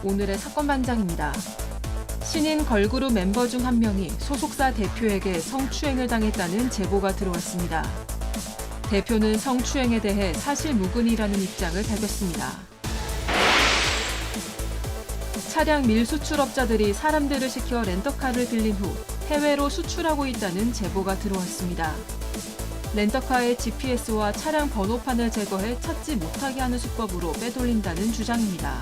오늘의 사건 반장입니다. 신인 걸그룹 멤버 중 한 명이 소속사 대표에게 성추행을 당했다는 제보가 들어왔습니다. 대표는 성추행에 대해 사실 무근이라는 입장을 밝혔습니다. 차량 밀수출업자들이 사람들을 시켜 렌터카를 빌린 후 해외로 수출하고 있다는 제보가 들어왔습니다. 렌터카의 GPS와 차량 번호판을 제거해 찾지 못하게 하는 수법으로 빼돌린다는 주장입니다.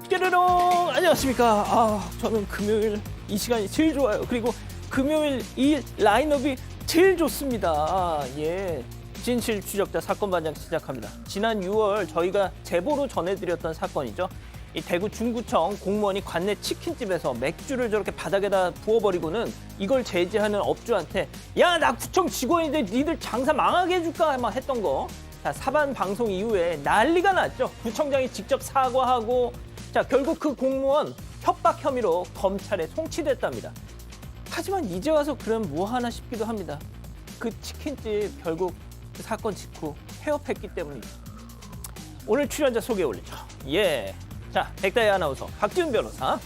깨르롱! 안녕하십니까. 저는 금요일 이 시간이 제일 좋아요. 그리고 금요일 이 라인업이 제일 좋습니다. 예, 진실 추적자 사건 반장 시작합니다. 지난 6월 저희가 제보로 전해드렸던 사건이죠. 이 대구 중구청 공무원이 관내 치킨집에서 맥주를 저렇게 바닥에다 부어버리고는 이걸 제지하는 업주한테 야, 나 구청 직원인데 니들 장사 망하게 해줄까 막 했던 거. 자, 사반 방송 이후에 난리가 났죠. 구청장이 직접 사과하고 자, 결국 그 공무원 협박 혐의로 검찰에 송치됐답니다. 하지만 이제 와서 그럼 뭐 하나 싶기도 합니다. 그 치킨집 결국 그 사건 직후 폐업했기 때문이죠. 오늘 출연자 소개 올리죠. 예. 자, 백다희 아나운서, 박지훈 변호사,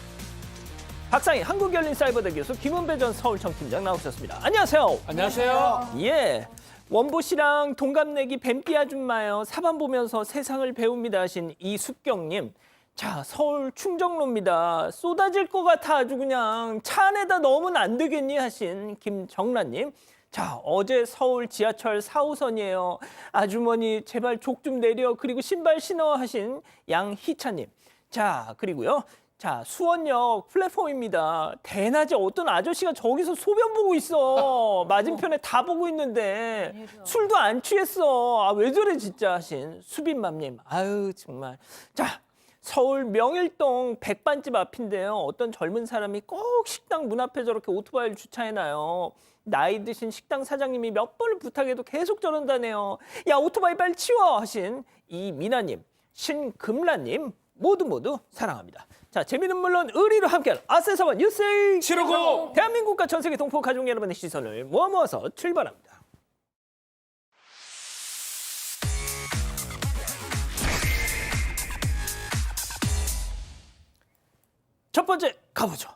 박상희 한국열린사이버대 교수, 김은배 전 서울청 팀장 나오셨습니다. 안녕하세요. 안녕하세요. 예. 원보 씨랑 동갑내기 뱀띠 아줌마요. 사반 보면서 세상을 배웁니다 하신 이숙경님. 자, 서울 충정로입니다. 쏟아질 것 같아 아주 그냥 차 안에다 넣으면 안 되겠니 하신 김정란님. 자, 어제 서울 지하철 4호선이에요. 아주머니 제발 족 좀 내려 그리고 신발 신어 하신 양희찬님. 자, 그리고요. 자, 수원역 플랫폼입니다. 대낮에 어떤 아저씨가 저기서 소변 보고 있어. 맞은편에 다 보고 있는데 술도 안 취했어. 아, 왜 저래 진짜 하신 수빈맘님. 아유 정말. 자, 서울 명일동 백반집 앞인데요. 어떤 젊은 사람이 꼭 식당 문 앞에 저렇게 오토바이를 주차해놔요. 나이 드신 식당 사장님이 몇 번을 부탁해도 계속 저런다네요. 야, 오토바이 빨리 치워 하신 이미나님, 신금라님 모두 사랑합니다. 자, 재미는 물론 의리로 함께하는 아세사반 뉴스 759 대한민국과 전 세계 동포 가족 여러분의 시선을 모아서 출발합니다. 첫 번째 가보죠.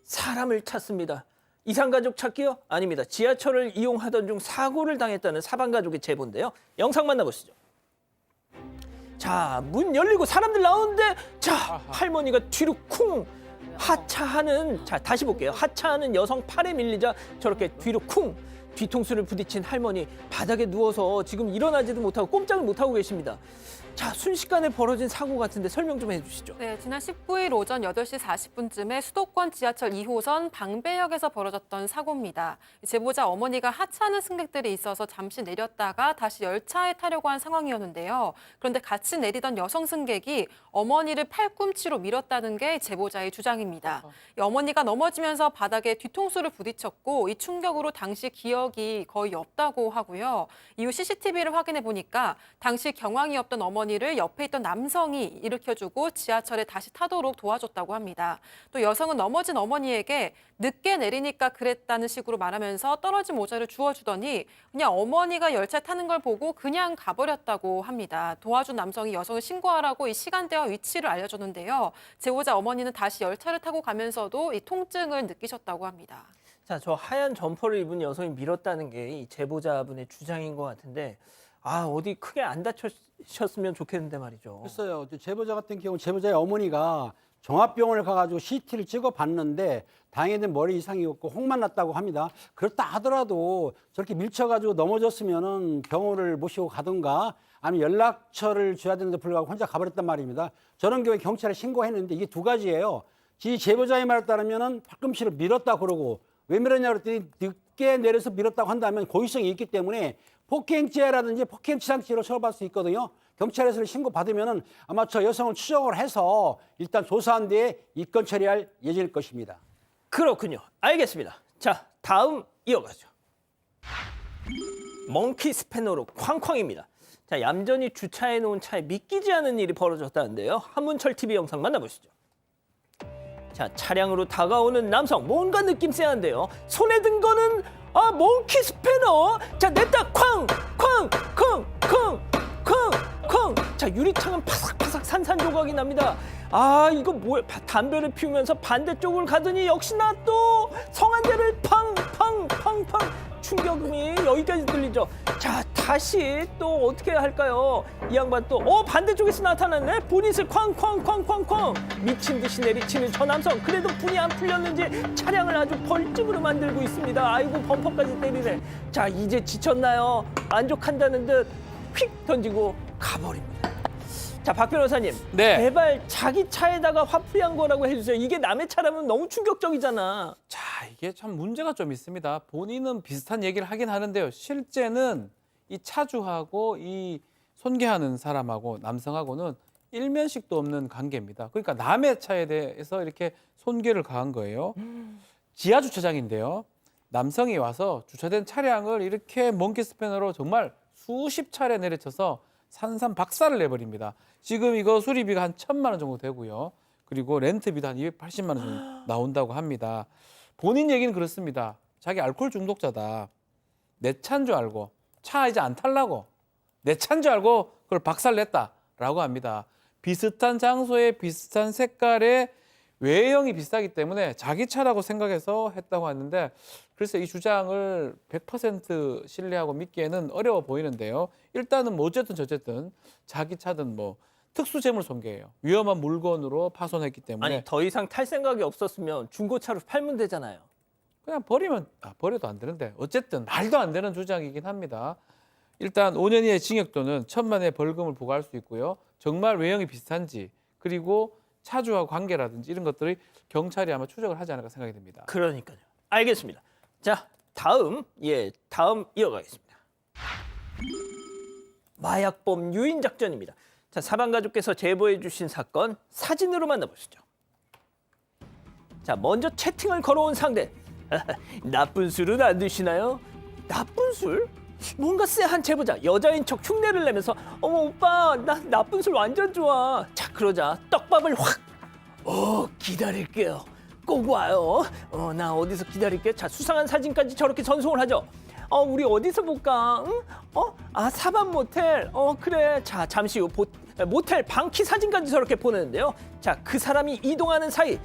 사람을 찾습니다. 이상가족 찾기요? 아닙니다. 지하철을 이용하던 중 사고를 당했다는 사반가족의 제보인데요. 영상 만나보시죠. 자, 문 열리고 사람들 나오는데 자, 할머니가 뒤로 쿵 하차하는, 자, 다시 볼게요. 하차하는 여성 팔에 밀리자 저렇게 뒤로 쿵 뒤통수를 부딪힌 할머니 바닥에 누워서 지금 일어나지도 못하고 꼼짝을 못하고 계십니다. 자, 순식간에 벌어진 사고 같은데 설명 좀 해주시죠. 네, 지난 19일 오전 8시 40분쯤에 수도권 지하철 2호선 방배역에서 벌어졌던 사고입니다. 제보자 어머니가 하차하는 승객들이 있어서 잠시 내렸다가 다시 열차에 타려고 한 상황이었는데요. 그런데 같이 내리던 여성 승객이 어머니를 팔꿈치로 밀었다는 게 제보자의 주장입니다. 이 어머니가 넘어지면서 바닥에 뒤통수를 부딪혔고 이 충격으로 당시 기억이 거의 없다고 하고요. 이후 CCTV를 확인해 보니까 당시 경황이 없던 어머니를 옆에 있던 남성이 일으켜주고 지하철에 다시 타도록 도와줬다고 합니다. 또 여성은 넘어진 어머니에게 늦게 내리니까 그랬다는 식으로 말하면서 떨어진 모자를 주워주더니 그냥 어머니가 열차 타는 걸 보고 그냥 가버렸다고 합니다. 도와준 남성이 여성을 신고하라고 이 시간대와 위치를 알려줬는데요. 제보자 어머니는 다시 열차를 타고 가면서도 이 통증을 느끼셨다고 합니다. 자, 저 하얀 점퍼를 입은 여성이 밀었다는 게 이 제보자분의 주장인 것 같은데 아, 어디 크게 안 다쳤으면 좋겠는데 말이죠. 했어요. 제보자 같은 경우 제보자의 어머니가 종합병원을 가가지고 CT를 찍어봤는데 다행히 머리 이상이 없고 혹만 났다고 합니다. 그렇다 하더라도 저렇게 밀쳐가지고 넘어졌으면은 병원을 모시고 가든가 아니면 연락처를 줘야 되는데 불구하고 혼자 가버렸단 말입니다. 저런 경우에 경찰에 신고했는데 이게 두 가지예요. 지 제보자의 말에 따르면은 팔꿈치를 밀었다 그러고 왜 밀었냐 그랬더니 늦게 내려서 밀었다고 한다면 고의성이 있기 때문에 폭행죄라든지 폭행치상죄로 처벌받을 수 있거든요. 경찰에서 신고받으면은 아마 저 여성을 추적을 해서 일단 조사한 뒤에 입건 처리할 예정일 것입니다. 그렇군요. 알겠습니다. 자, 다음 이어가죠. 멍키 스패너로 쾅쾅입니다. 자, 얌전히 주차해 놓은 차에 믿기지 않은 일이 벌어졌다는데요. 한문철 TV 영상 만나보시죠. 자, 차량으로 다가오는 남성 뭔가 느낌 쎄한데요. 손에 든 거는 몽키 스패너. 자, 냈다 쾅 쾅 쾅 쾅 쾅 유리창은 파삭파삭 산산조각이 납니다. 아, 이거 뭐야? 담배를 피우면서 반대쪽을 가더니 역시나 또 성안대를 팡팡팡팡 충격음이 여기까지 들리죠. 자, 다시 또 어떻게 할까요? 이 양반 또 반대쪽에서 나타났네. 보닛을 쾅쾅쾅쾅쾅 미친 듯이 내리치는 저 남성. 그래도 분이 안 풀렸는지 차량을 아주 벌집으로 만들고 있습니다. 아이고, 범퍼까지 때리네. 자, 이제 지쳤나요? 만족한다는 듯 휙 던지고 가버립니다. 자, 박 변호사님. 네. 제발 자기 차에다가 화풀이한 거라고 해주세요. 이게 남의 차라면 너무 충격적이잖아. 자, 이게 참 문제가 좀 있습니다. 본인은 비슷한 얘기를 하긴 하는데요. 실제는 이 차주하고 이 손괴하는 사람하고 남성하고는 일면식도 없는 관계입니다. 그러니까 남의 차에 대해서 이렇게 손괴를 가한 거예요. 지하 주차장인데요. 남성이 와서 주차된 차량을 이렇게 먼키 스패너로 정말 수십 차례 내리쳐서 산산 박살을 내버립니다. 지금 이거 수리비가 한 1,000만 원 정도 되고요. 그리고 렌트비도 한 280만 원 정도 나온다고 합니다. 본인 얘기는 그렇습니다. 자기 알코올 중독자다. 내 차인 줄 알고 차 이제 안 탈라고 내 차인 줄 알고 그걸 박살냈다라고 합니다. 비슷한 장소에 비슷한 색깔의 외형이 비슷하기 때문에 자기 차라고 생각해서 했다고 하는데 글쎄 이 주장을 100% 신뢰하고 믿기에는 어려워 보이는데요. 일단은 뭐 어쨌든 저쨌든 자기 차든 뭐 특수재물 손괴예요. 위험한 물건으로 파손했기 때문에 아니, 더 이상 탈 생각이 없었으면 중고차로 팔면 되잖아요. 그냥 버리면 버려도 안 되는데 어쨌든 말도 안 되는 주장이긴 합니다. 일단 5년 이하의 징역 또는 1,000만 원의 벌금을 부과할 수 있고요. 정말 외형이 비슷한지 그리고 차주와 관계라든지 이런 것들이 경찰이 아마 추적을 하지 않을까 생각이 듭니다. 그러니까요. 알겠습니다. 자, 다음 이어가겠습니다. 마약범 유인 작전입니다. 자, 사방 가족께서 제보해 주신 사건 사진으로 만나보시죠. 자, 먼저 채팅을 걸어온 상대. 나쁜 술은 안 드시나요? 나쁜 술? 뭔가 쎄한 제보자 여자인 척 흉내를 내면서 어머 오빠 나 나쁜 술 완전 좋아. 자, 그러자 떡밥을 확. 기다릴게요. 꼭 와요. 나 어디서 기다릴게. 자, 수상한 사진까지 저렇게 전송을 하죠. 우리 어디서 볼까? 응? 사반 모텔. 그래. 자, 잠시 후 모텔 방키 사진까지 저렇게 보내는데요. 자, 그 사람이 이동하는 사이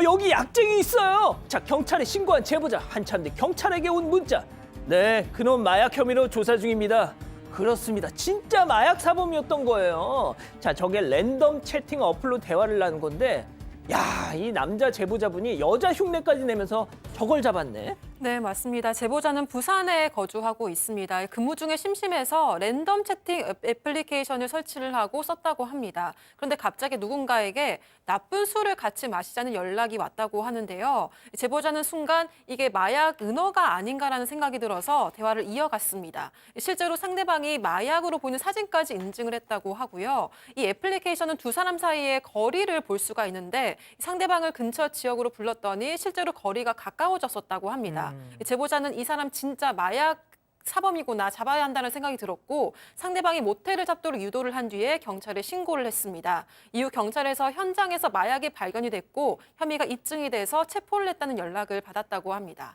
여기 약쟁이 있어요. 자, 경찰에 신고한 제보자. 한참 뒤 경찰에게 온 문자. 네, 그놈 마약 혐의로 조사 중입니다. 그렇습니다. 진짜 마약 사범이었던 거예요. 자, 저게 랜덤 채팅 어플로 대화를 나눈 건데 야, 이 남자 제보자분이 여자 흉내까지 내면서 저걸 잡았네. 네, 맞습니다. 제보자는 부산에 거주하고 있습니다. 근무 중에 심심해서 랜덤 채팅 애플리케이션을 설치를 하고 썼다고 합니다. 그런데 갑자기 누군가에게 나쁜 술을 같이 마시자는 연락이 왔다고 하는데요. 제보자는 순간 이게 마약 은어가 아닌가라는 생각이 들어서 대화를 이어갔습니다. 실제로 상대방이 마약으로 보이는 사진까지 인증을 했다고 하고요. 이 애플리케이션은 두 사람 사이의 거리를 볼 수가 있는데 상대방을 근처 지역으로 불렀더니 실제로 거리가 가까워졌었다고 합니다. 제보자는 이 사람 진짜 마약 사범이구나, 잡아야 한다는 생각이 들었고 상대방이 모텔을 잡도록 유도를 한 뒤에 경찰에 신고를 했습니다. 이후 경찰에서 현장에서 마약이 발견이 됐고 혐의가 입증이 돼서 체포를 했다는 연락을 받았다고 합니다.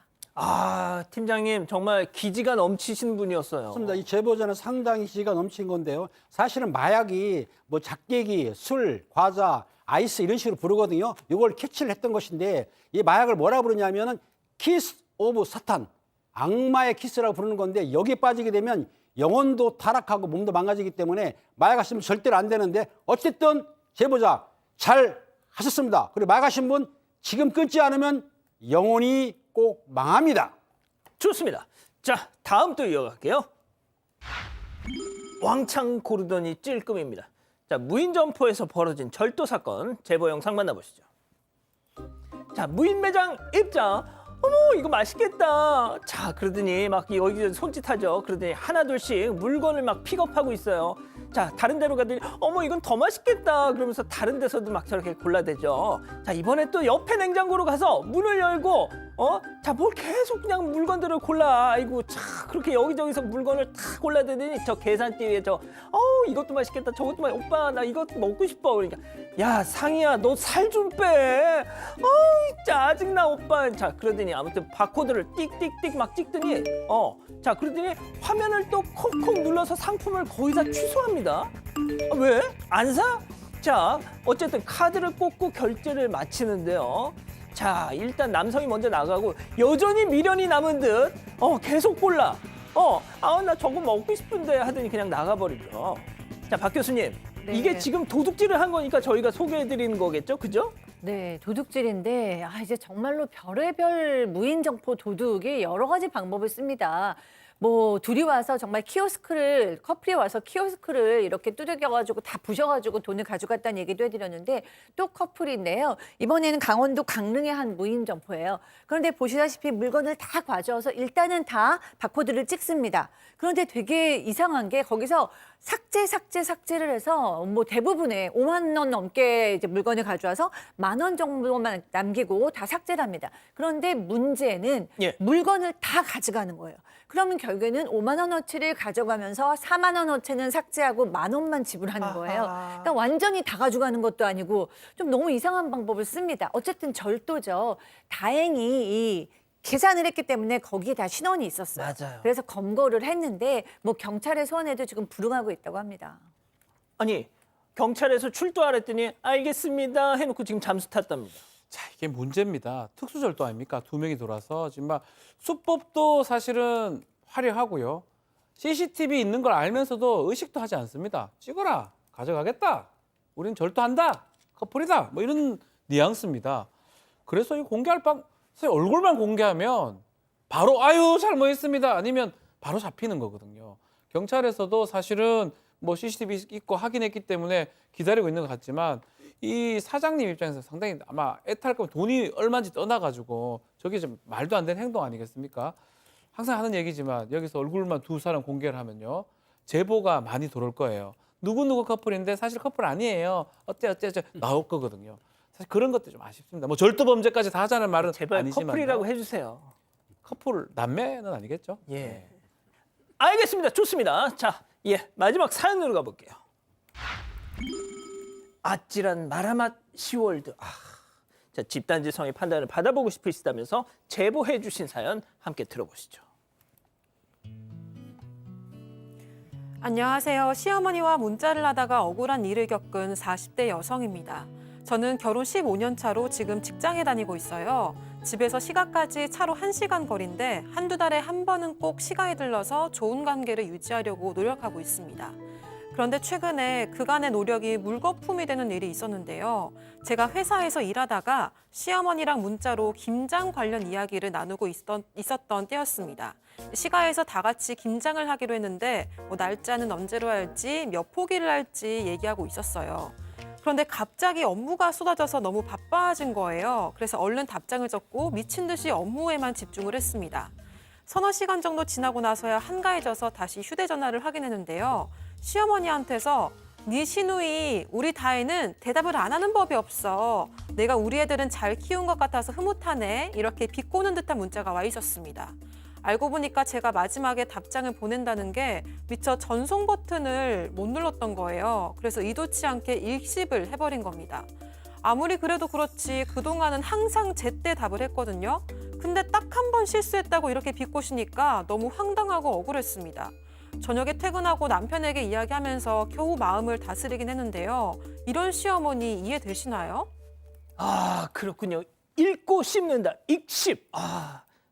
팀장님 정말 기지가 넘치신 분이었어요. 맞습니다. 이 제보자는 상당히 기가 넘친 건데요. 사실은 마약이 뭐 작게기, 술, 과자, 아이스 이런 식으로 부르거든요. 이걸 캐치를 했던 것인데 이 마약을 뭐라 부르냐면은 키스 오브 사탄, 악마의 키스라고 부르는 건데 여기에 빠지게 되면 영혼도 타락하고 몸도 망가지기 때문에 마약 하시면 절대로 안 되는데 어쨌든 제보자 잘 하셨습니다. 그리고 마약 하신 분 지금 끊지 않으면 영혼이 꼭 망합니다. 좋습니다. 자, 다음 또 이어갈게요. 왕창 고르더니 찔끔입니다. 자, 무인 점포에서 벌어진 절도 사건 제보 영상 만나보시죠. 자, 무인 매장 입장. 어머, 이거 맛있겠다. 자, 그러더니 막 여기 손짓하죠. 그러더니 하나 둘씩 물건을 막 픽업하고 있어요. 자, 다른 데로 가더니 어머, 이건 더 맛있겠다. 그러면서 다른 데서도 막 저렇게 골라대죠. 자, 이번에 또 옆에 냉장고로 가서 문을 열고 자, 뭘 계속 그냥 물건들을 골라. 아이고, 참 그렇게 여기저기서 물건을 다 골라대더니 저 계산대 위에 이것도 맛있겠다. 저것도 오빠 나 이것 먹고 싶어. 그러니까 야, 상희야 너 살 좀 빼. 짜증나 오빠. 자, 그러더니 아무튼 바코드를 띡띡띡 막 찍더니 자, 그러더니 화면을 또 콕콕 눌러서 상품을 거의 다 취소합니다. 샀습니다. 왜? 안 사? 자, 어쨌든 카드를 꽂고 결제를 마치는데요. 자, 일단 남성이 먼저 나가고 여전히 미련이 남은 듯 계속 골라. 나 저거 먹고 싶은데 하더니 그냥 나가버리죠. 자, 박 교수님. 네. 이게 지금 도둑질을 한 거니까 저희가 소개해드리는 거겠죠? 그죠? 네, 도둑질인데 이제 정말로 별의별 무인정포 도둑이 여러 가지 방법을 씁니다. 뭐 둘이 와서 정말 커플이 와서 키오스크를 이렇게 두들겨가지고 다 부셔가지고 돈을 가져갔다는 얘기도 해드렸는데 또 커플인데요. 이번에는 강원도 강릉의 한 무인점포예요. 그런데 보시다시피 물건을 다 가져와서 일단은 다 바코드를 찍습니다. 그런데 되게 이상한 게 거기서 삭제를 해서 뭐 대부분의 5만 원 넘게 이제 물건을 가져와서 10,000원 정도만 남기고 다 삭제를 합니다. 그런데 문제는 예. 물건을 다 가져가는 거예요. 그러면 결국에는 5만 원어치를 가져가면서 4만 원어치는 삭제하고 10,000원만 지불하는 거예요. 그러니까 완전히 다 가져가는 것도 아니고 좀 너무 이상한 방법을 씁니다. 어쨌든 절도죠. 다행히 이 계산을 했기 때문에 거기에 다 신원이 있었어요. 맞아요. 그래서 검거를 했는데 뭐 경찰의 소환에도 지금 불응하고 있다고 합니다. 아니, 경찰에서 출두하랬더니 알겠습니다 해놓고 지금 잠수 탔답니다. 자, 이게 문제입니다. 특수절도 아닙니까? 2명이 돌아서 지금 막 수법도 사실은 화려하고요. CCTV 있는 걸 알면서도 의식도 하지 않습니다. 찍어라, 가져가겠다, 우린 절도한다, 커플이다, 뭐 이런 뉘앙스입니다. 그래서 이 공개할 사실 얼굴만 공개하면 바로 아유 잘못했습니다 아니면 바로 잡히는 거거든요. 경찰에서도 사실은 뭐 CCTV 있고 확인했기 때문에 기다리고 있는 것 같지만 이 사장님 입장에서 상당히 아마 애탈 거면 돈이 얼마인지 떠나가지고 저게 좀 말도 안 되는 행동 아니겠습니까? 항상 하는 얘기지만 여기서 얼굴만 두 사람 공개를 하면요. 제보가 많이 들어올 거예요. 누구누구 커플인데 사실 커플 아니에요. 어째 나올 거거든요. 사실 그런 것도 좀 아쉽습니다. 뭐 절도 범죄까지 다 하자는 말은 제발 아니지만 커플이라고 해주세요. 커플 남매는 아니겠죠? 예. 네. 알겠습니다. 좋습니다. 자, 마지막 사연으로 가볼게요. 아찔한 마라맛 시월드. 자, 집단지성의 판단을 받아보고 싶으시다면서 제보해 주신 사연 함께 들어보시죠. 안녕하세요. 시어머니와 문자를 하다가 억울한 일을 겪은 40대 여성입니다. 저는 결혼 15년 차로 지금 직장에 다니고 있어요. 집에서 시가까지 차로 1시간 거리인데 한두 달에 한 번은 꼭 시가에 들러서 좋은 관계를 유지하려고 노력하고 있습니다. 그런데 최근에 그간의 노력이 물거품이 되는 일이 있었는데요. 제가 회사에서 일하다가 시어머니랑 문자로 김장 관련 이야기를 나누고 있었던 때였습니다. 시가에서 다 같이 김장을 하기로 했는데 날짜는 언제로 할지 몇 포기를 할지 얘기하고 있었어요. 그런데 갑자기 업무가 쏟아져서 너무 바빠진 거예요. 그래서 얼른 답장을 적고 미친 듯이 업무에만 집중을 했습니다. 서너 시간 정도 지나고 나서야 한가해져서 다시 휴대전화를 확인했는데요. 시어머니한테서 네 시누이 우리 다혜는 대답을 안 하는 법이 없어. 내가 우리 애들은 잘 키운 것 같아서 흐뭇하네. 이렇게 비꼬는 듯한 문자가 와 있었습니다. 알고 보니까 제가 마지막에 답장을 보낸다는 게 미처 전송 버튼을 못 눌렀던 거예요. 그래서 의도치 않게 일십을 해버린 겁니다. 아무리 그래도 그렇지 그동안은 항상 제때 답을 했거든요. 근데 딱 한 번 실수했다고 이렇게 비꼬시니까 너무 황당하고 억울했습니다. 저녁에 퇴근하고 남편에게 이야기하면서 겨우 마음을 다스리긴 했는데요. 이런 시어머니 이해되시나요? 그렇군요. 읽고 씹는다. 익씹.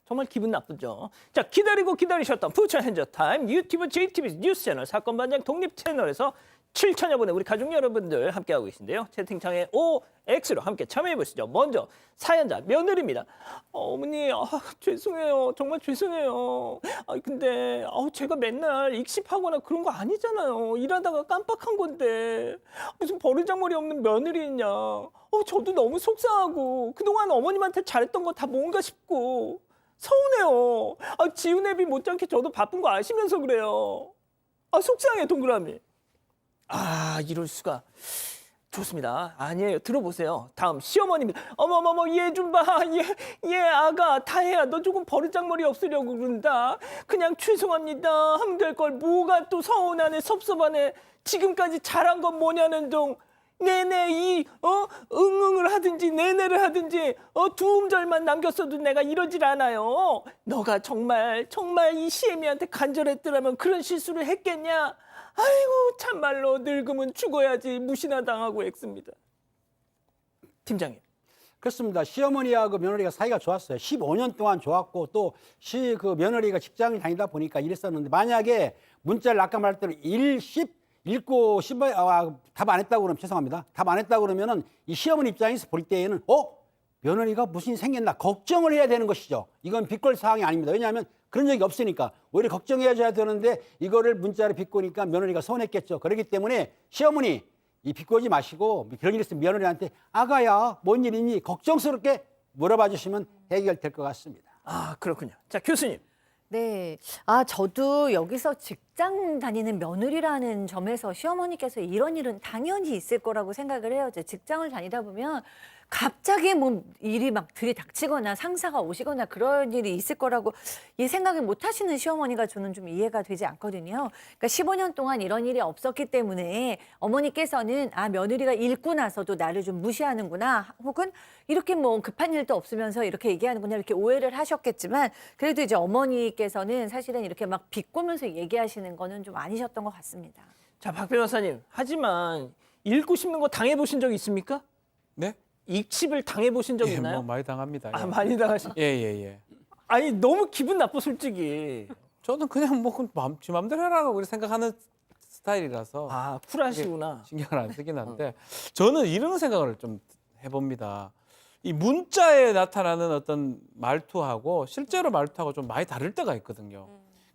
정말 기분 나쁘죠. 자, 기다리고 기다리셨던 푸처 핸저 타임 유튜브 JTBC 뉴스 채널 사건 반장 독립 채널에서 7천여 분의 우리 가족 여러분들 함께하고 계신데요. 채팅창에 OX로 함께 참여해 보시죠. 먼저 사연자 며느리입니다. 어머니 죄송해요. 정말 죄송해요. 근데 제가 맨날 익십하거나 그런 거 아니잖아요. 일하다가 깜빡한 건데 무슨 버르장머리 없는 며느리 있냐. 저도 너무 속상하고 그동안 어머님한테 잘했던 거 다 뭔가 싶고 서운해요. 지은 애비 못지않게 저도 바쁜 거 아시면서 그래요. 속상해 동그라미. 이럴 수가. 좋습니다. 아니에요. 들어보세요. 다음 시어머니입니다. 어머머머 얘 좀 봐. 얘 아가 다혜야 너 조금 버르장머리 없으려고 그런다. 그냥 죄송합니다 하면 될 걸 뭐가 또 서운하네 섭섭하네. 지금까지 잘한 건 뭐냐는 둥. 내내 응응을 하든지 내내를 하든지 두 음절만 남겼어도 내가 이러질 않아요. 너가 정말 이 시애미한테 간절했더라면 그런 실수를 했겠냐? 아이고 참말로 늙으면 죽어야지 무시나 당하고 액습니다. 팀장님. 그렇습니다. 시어머니하고 며느리가 사이가 좋았어요. 15년 동안 좋았고 또 그 며느리가 직장을 다니다 보니까 이랬었는데 만약에 문자를 아까 말한 대로 읽고 답 안 했다고 그러면 죄송합니다. 답 안 했다고 그러면은 이 시어머니 입장에서 볼 때에는 며느리가 무슨 일이 생겼나 걱정을 해야 되는 것이죠. 이건 비꼴 사항이 아닙니다. 왜냐하면 그런 적이 없으니까 오히려 걱정해야 되는데 이거를 문자로 비꼬니까 며느리가 서운했겠죠. 그렇기 때문에 시어머니 이 비꼬지 마시고 그런 일 있으면 며느리한테 아가야 뭔 일이니 걱정스럽게 물어봐 주시면 해결될 것 같습니다. 아 그렇군요. 자 교수님. 네. 저도 여기서 직장 다니는 며느리라는 점에서 시어머니께서 이런 일은 당연히 있을 거라고 생각을 해요. 이제 직장을 다니다 보면 갑자기 뭐 일이 막 들이닥치거나 상사가 오시거나 그런 일이 있을 거라고 이 생각을 못 하시는 시어머니가 저는 좀 이해가 되지 않거든요. 그러니까 15년 동안 이런 일이 없었기 때문에 어머니께서는 며느리가 읽고 나서도 나를 좀 무시하는구나 혹은 이렇게 뭐 급한 일도 없으면서 이렇게 얘기하는구나 이렇게 오해를 하셨겠지만 그래도 이제 어머니께서는 사실은 이렇게 막 비꼬면서 얘기하시는 거는 좀 아니셨던 것 같습니다. 자 박 변호사님. 하지만 읽고 싶는 거 당해보신 적 있습니까? 네? 익십을 당해보신 적 예, 있나요? 뭐 많이 당합니다. 예. 많이 당하신. 예. 아니 너무 기분 나빠 솔직히. 저는 그냥 지 맘대로 해라고 그렇게 생각하는 스타일이라서 쿨하시구나. 신경을 안 쓰긴 한데 저는 이런 생각을 좀 해봅니다. 이 문자에 나타나는 어떤 말투하고 실제로 말투하고 좀 많이 다를 때가 있거든요.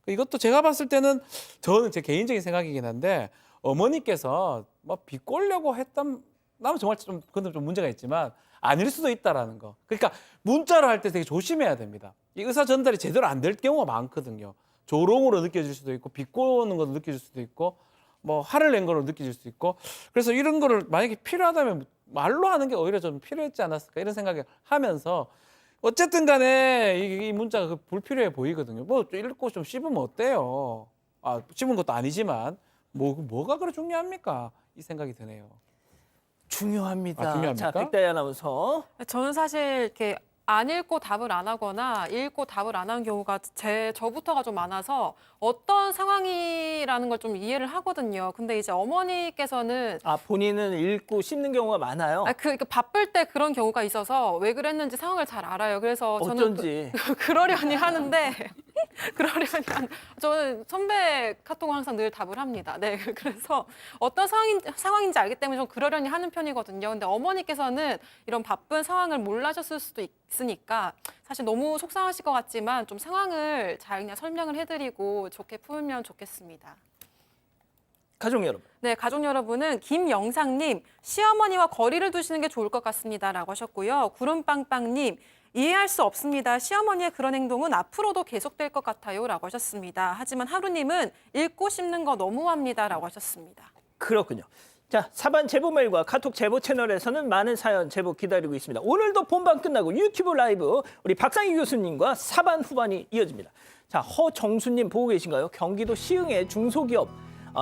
이것도 제가 봤을 때는 저는 제 개인적인 생각이긴 한데 어머니께서 뭐 비꼬려고 했던 나면 정말 그건 좀 문제가 있지만 아닐 수도 있다라는 거. 그러니까 문자로 할 때 되게 조심해야 됩니다. 이 의사 전달이 제대로 안 될 경우가 많거든요. 조롱으로 느껴질 수도 있고 비꼬는 것도 느껴질 수도 있고 뭐 화를 낸 거로 느껴질 수도 있고 그래서 이런 거를 만약에 필요하다면 말로 하는 게 오히려 좀 필요했지 않았을까 이런 생각을 하면서 어쨌든 간에 이 문자가 불필요해 보이거든요. 뭐 읽고 좀 씹으면 어때요? 씹은 것도 아니지만 뭐가 그렇게 중요합니까? 이 생각이 드네요. 중요합니다. 중요합니까? 자 백다희 아나운서. 저는 사실 이렇게 안 읽고 답을 안 하거나 읽고 답을 안 한 경우가 저부터가 좀 많아서 어떤 상황이라는 걸 좀 이해를 하거든요. 근데 이제 어머니께서는 본인은 읽고 씹는 경우가 많아요. 그러니까 바쁠 때 그런 경우가 있어서 왜 그랬는지 상황을 잘 알아요. 그래서 저는 어쩐지. 그러려니 하는데 저는 선배 카톡을 항상 늘 답을 합니다. 네, 그래서 어떤 상황인지 알기 때문에 좀 그러려니 하는 편이거든요. 근데 어머니께서는 이런 바쁜 상황을 몰라셨을 수도 있으니까 사실 너무 속상하실 것 같지만 좀 상황을 잘 그냥 설명을 해드리고 좋게 풀면 좋겠습니다. 가족 여러분. 네, 가족 여러분은 김영상님, 시어머니와 거리를 두시는 게 좋을 것 같습니다라고 하셨고요. 구름빵빵님, 이해할 수 없습니다. 시어머니의 그런 행동은 앞으로도 계속될 것 같아요라고 하셨습니다. 하지만 하루님은 읽고 씹는 거 너무합니다라고 하셨습니다. 그렇군요. 자, 사반 제보 메일과 카톡 제보 채널에서는 많은 사연 제보 기다리고 있습니다. 오늘도 본방 끝나고 유튜브 라이브 우리 박상희 교수님과 사반 후반이 이어집니다. 자, 허정수님 보고 계신가요? 경기도 시흥의 중소기업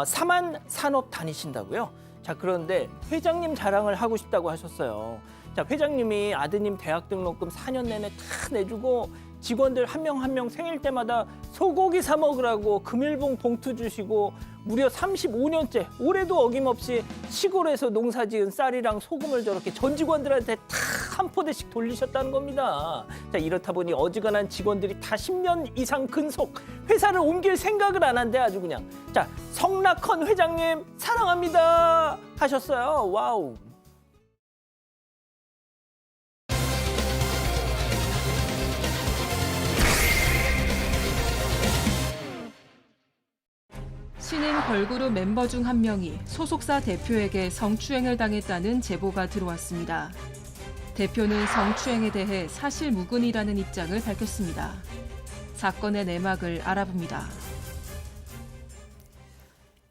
사만 산업 다니신다고요? 자, 그런데 회장님 자랑을 하고 싶다고 하셨어요. 자, 회장님이 아드님 대학 등록금 4년 내내 다 내주고 직원들 한 명 한 명 생일 때마다 소고기 사 먹으라고 금일봉 봉투 주시고 무려 35년째 올해도 어김없이 시골에서 농사지은 쌀이랑 소금을 저렇게 전 직원들한테 다 한 포대씩 돌리셨다는 겁니다. 자, 이렇다 보니 어지간한 직원들이 다 10년 이상 근속 회사를 옮길 생각을 안 한대 아주 그냥. 자, 성낙헌 회장님 사랑합니다 하셨어요. 와우. 신인 걸그룹 멤버 중 한 명이 소속사 대표에게 성추행을 당했다는 제보가 들어왔습니다. 대표는 성추행에 대해 사실 무근이라는 입장을 밝혔습니다. 사건의 내막을 알아봅니다.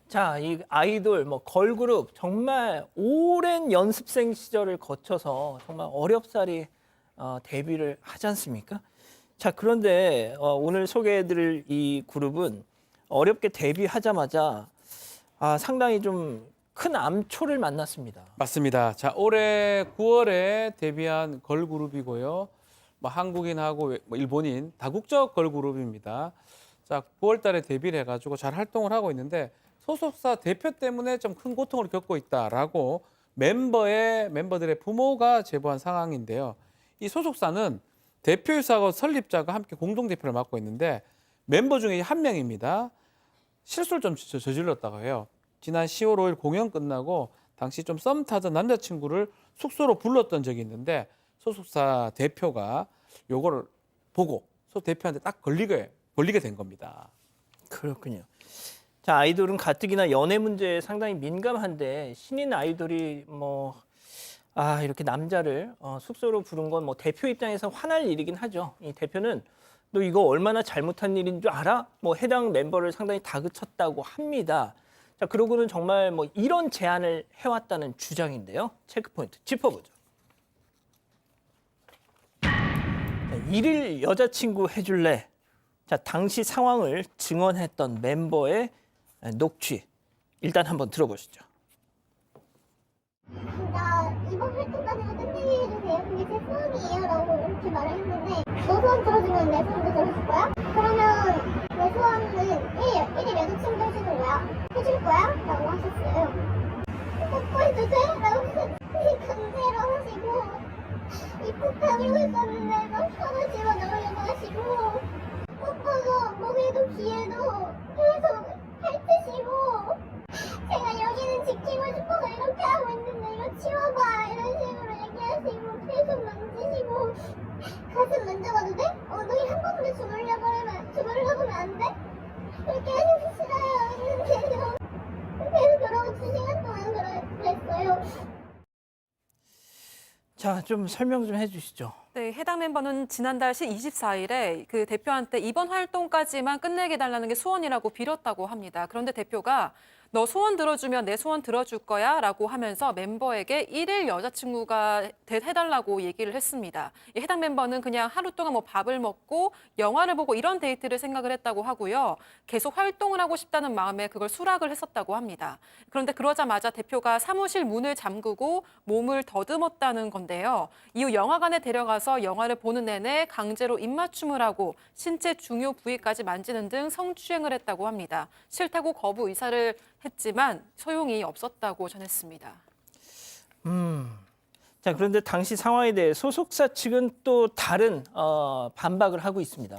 자, 이 아이돌 걸그룹 정말 오랜 연습생 시절을 거쳐서 정말 어렵사리 데뷔를 하지 않습니까? 자, 그런데 오늘 소개해드릴 이 그룹은 어렵게 데뷔하자마자 상당히 좀 큰 암초를 만났습니다. 맞습니다. 자, 올해 9월에 데뷔한 걸그룹이고요. 뭐 한국인하고 뭐 일본인 다국적 걸그룹입니다. 자, 9월 달에 데뷔를 해가지고 잘 활동을 하고 있는데 소속사 대표 때문에 좀 큰 고통을 겪고 있다라고 멤버들의 부모가 제보한 상황인데요. 이 소속사는 대표이사하고 설립자가 함께 공동대표를 맡고 있는데 멤버 중에 한 명입니다. 실수를 좀 저질렀다고 해요. 지난 10월 5일 공연 끝나고 당시 좀 썸 타던 남자친구를 숙소로 불렀던 적이 있는데 소속사 대표가 요거를 보고 소속 대표한테 딱 걸리게 된 겁니다. 그렇군요. 자, 아이돌은 가뜩이나 연애 문제에 상당히 민감한데 신인 아이돌이 이렇게 남자를 숙소로 부른 건 뭐 대표 입장에서 화날 일이긴 하죠. 이 대표는 너 이거 얼마나 잘못한 일인 줄 알아? 뭐 해당 멤버를 상당히 다그쳤다고 합니다. 자, 그러고는 정말 뭐 이런 제안을 해왔다는 주장인데요. 체크포인트 짚어보죠. 자, 일일 여자친구 해줄래? 자, 당시 상황을 증언했던 멤버의 녹취 일단 한번 들어보시죠. 진짜 이번 활동까지는 끝내게 해주세요. 그게 제 소원이에요. 라고 이렇게 말을 했는데 너 소원 들어주면 내 소원도 들어줄 거야? 그러면 내 소원은 1일 여자친구 해주는 거야. 해줄 거야? 라고 하셨어요. 뽀뽀해도 돼? 라고 강제로 하시고 입국 다물고 있었는데 막 손을 집어 넣으려고 하시고 뽀뽀도 목에도 귀에도 계속 핥으시고 제가 여기는 지키고 싶어서 이렇게 하고 있는데 이거 치워봐 이런 식으로 얘기하시고 계속 만지시고 가슴 만져봐도 돼? 엉덩이 한 번만 주물러보면 안 돼? 이렇게 하시고 싫어요 했는데도 계속 그러고 2시간 동안 그랬어요. 자, 좀 설명 좀 해주시죠. 네, 해당 멤버는 지난달 24일에 그 대표한테 이번 활동까지만 끝내게 달라는 게 소원이라고 빌었다고 합니다. 그런데 대표가 너 소원 들어주면 내 소원 들어줄 거야 라고 하면서 멤버에게 1일 여자친구가 해달라고 얘기를 했습니다. 해당 멤버는 그냥 하루 동안 뭐 밥을 먹고 영화를 보고 이런 데이트를 생각을 했다고 하고요. 계속 활동을 하고 싶다는 마음에 그걸 수락을 했었다고 합니다. 그런데 그러자마자 대표가 사무실 문을 잠그고 몸을 더듬었다는 건데요. 이후 영화관에 데려가서 영화를 보는 내내 강제로 입맞춤을 하고 신체 중요 부위까지 만지는 등 성추행을 했다고 합니다. 싫다고 거부 의사를 했지만 소용이 없었다고 전했습니다. 자, 그런데 당시 상황에 대해 소속사 측은 또 다른 반박을 하고 있습니다.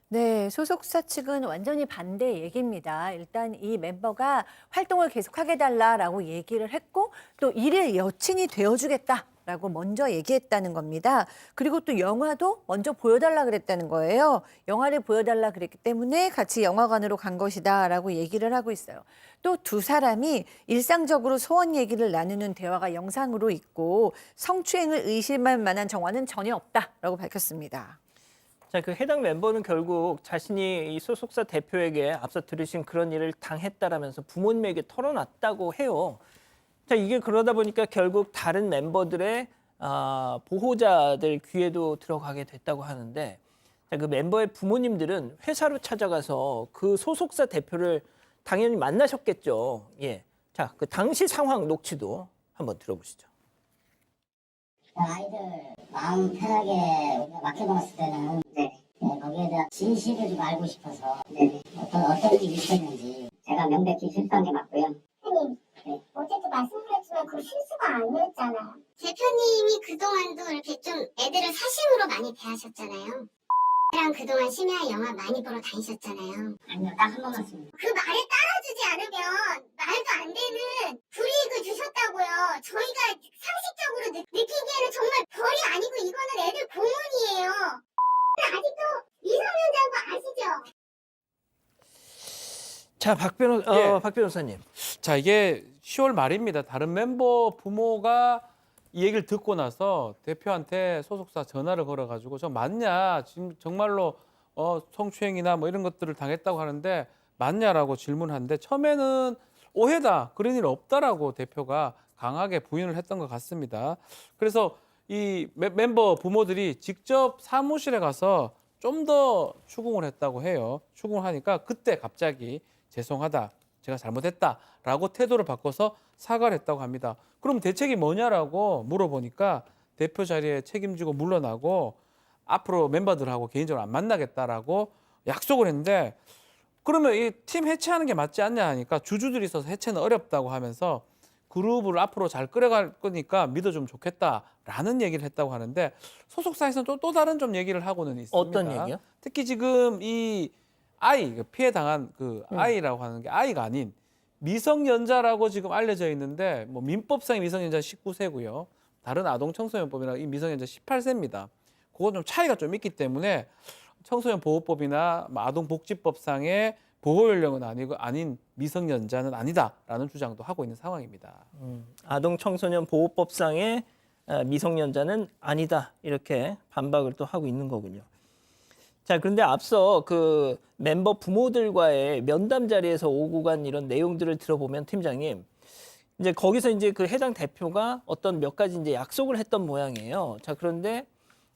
네, 소속사 측은 완전히 반대 얘기입니다. 일단 이 멤버가 활동을 계속하게 해달라라고 얘기를 했고 또 일일 여친이 되어주겠다라고 먼저 얘기했다는 겁니다. 그리고 또 영화도 먼저 보여달라 그랬다는 거예요. 영화를 보여달라 그랬기 때문에 같이 영화관으로 간 것이다라고 얘기를 하고 있어요. 또 두 사람이 일상적으로 소원 얘기를 나누는 대화가 영상으로 있고 성추행을 의심할 만한 정황은 전혀 없다라고 밝혔습니다. 자, 그 해당 멤버는 결국 자신이 이 소속사 대표에게 앞서 들으신 그런 일을 당했다라면서 부모님에게 털어놨다고 해요. 자, 이게 그러다 보니까 결국 다른 멤버들의 보호자들 귀에도 들어가게 됐다고 하는데, 자, 그 멤버의 부모님들은 회사로 찾아가서 그 소속사 대표를 당연히 만나셨겠죠. 예. 자, 그 당시 상황 녹취도 한번 들어보시죠. 아이들 마음 편하게 우리가 맡겨놓았을 때는 거기에 대한 진실을 좀 알고 싶어서 어떤 일이 있었는지 제가 명백히 실수한 게 맞고요. 대표님, 어제도 말씀드렸지만 그 실수가 아니었잖아요. 대표님이 그동안도 이렇게 좀 애들을 사심으로 많이 대하셨잖아요. 랑 그동안 심야 영화 많이 보러 다니셨잖아요. 아니요, 딱 한 번 맞습니다. 그 말에 따라주지 않으면 말도 안 되는 불이익을 주셨다고요. 저희가 상식적으로 느끼기에는 정말 별이 아니고 이거는 애들 공원이에요. 아직도 미성년자인 거 아시죠? 자, 박 변호사님. 자, 이게 10월 말입니다. 다른 멤버 부모가 이 얘기를 듣고 나서 대표한테 소속사 전화를 걸어가지고 저 맞냐? 지금 정말로 성추행이나 뭐 이런 것들을 당했다고 하는데 맞냐라고 질문하는데 처음에는 오해다, 그런 일 없다라고 대표가 강하게 부인을 했던 것 같습니다. 그래서 이 멤버 부모들이 직접 사무실에 가서 좀 더 추궁을 했다고 해요. 추궁을 하니까 그때 갑자기 죄송하다, 제가 잘못했다라고 태도를 바꿔서 사과를 했다고 합니다. 그럼 대책이 뭐냐라고 물어보니까 대표 자리에 책임지고 물러나고 앞으로 멤버들하고 개인적으로 안 만나겠다라고 약속을 했는데 그러면 이 팀 해체하는 게 맞지 않냐 하니까 주주들이 있어서 해체는 어렵다고 하면서 그룹을 앞으로 잘 끌어갈 거니까 믿어주면 좋겠다라는 얘기를 했다고 하는데 소속사에서는 또 다른 좀 얘기를 하고는 있습니다. 어떤 얘기요? 특히 지금 이 아이 피해 당한 그 아이라고 하는 게 아이가 아닌 미성년자라고 지금 알려져 있는데 뭐 민법상의 미성년자 19세고요. 다른 아동청소년법이나 이 미성년자 18세입니다. 그건 좀 차이가 좀 있기 때문에 청소년 보호법이나 아동복지법상의 보호 연령은 아닌 미성년자는 아니다라는 주장도 하고 있는 상황입니다. 아동 청소년 보호법상의 미성년자는 아니다 이렇게 반박을 또 하고 있는 거군요. 자, 그런데 앞서 그 멤버 부모들과의 면담 자리에서 오고 간 이런 내용들을 들어보면 팀장님, 이제 거기서 이제 그 해당 대표가 어떤 몇 가지 이제 약속을 했던 모양이에요. 자, 그런데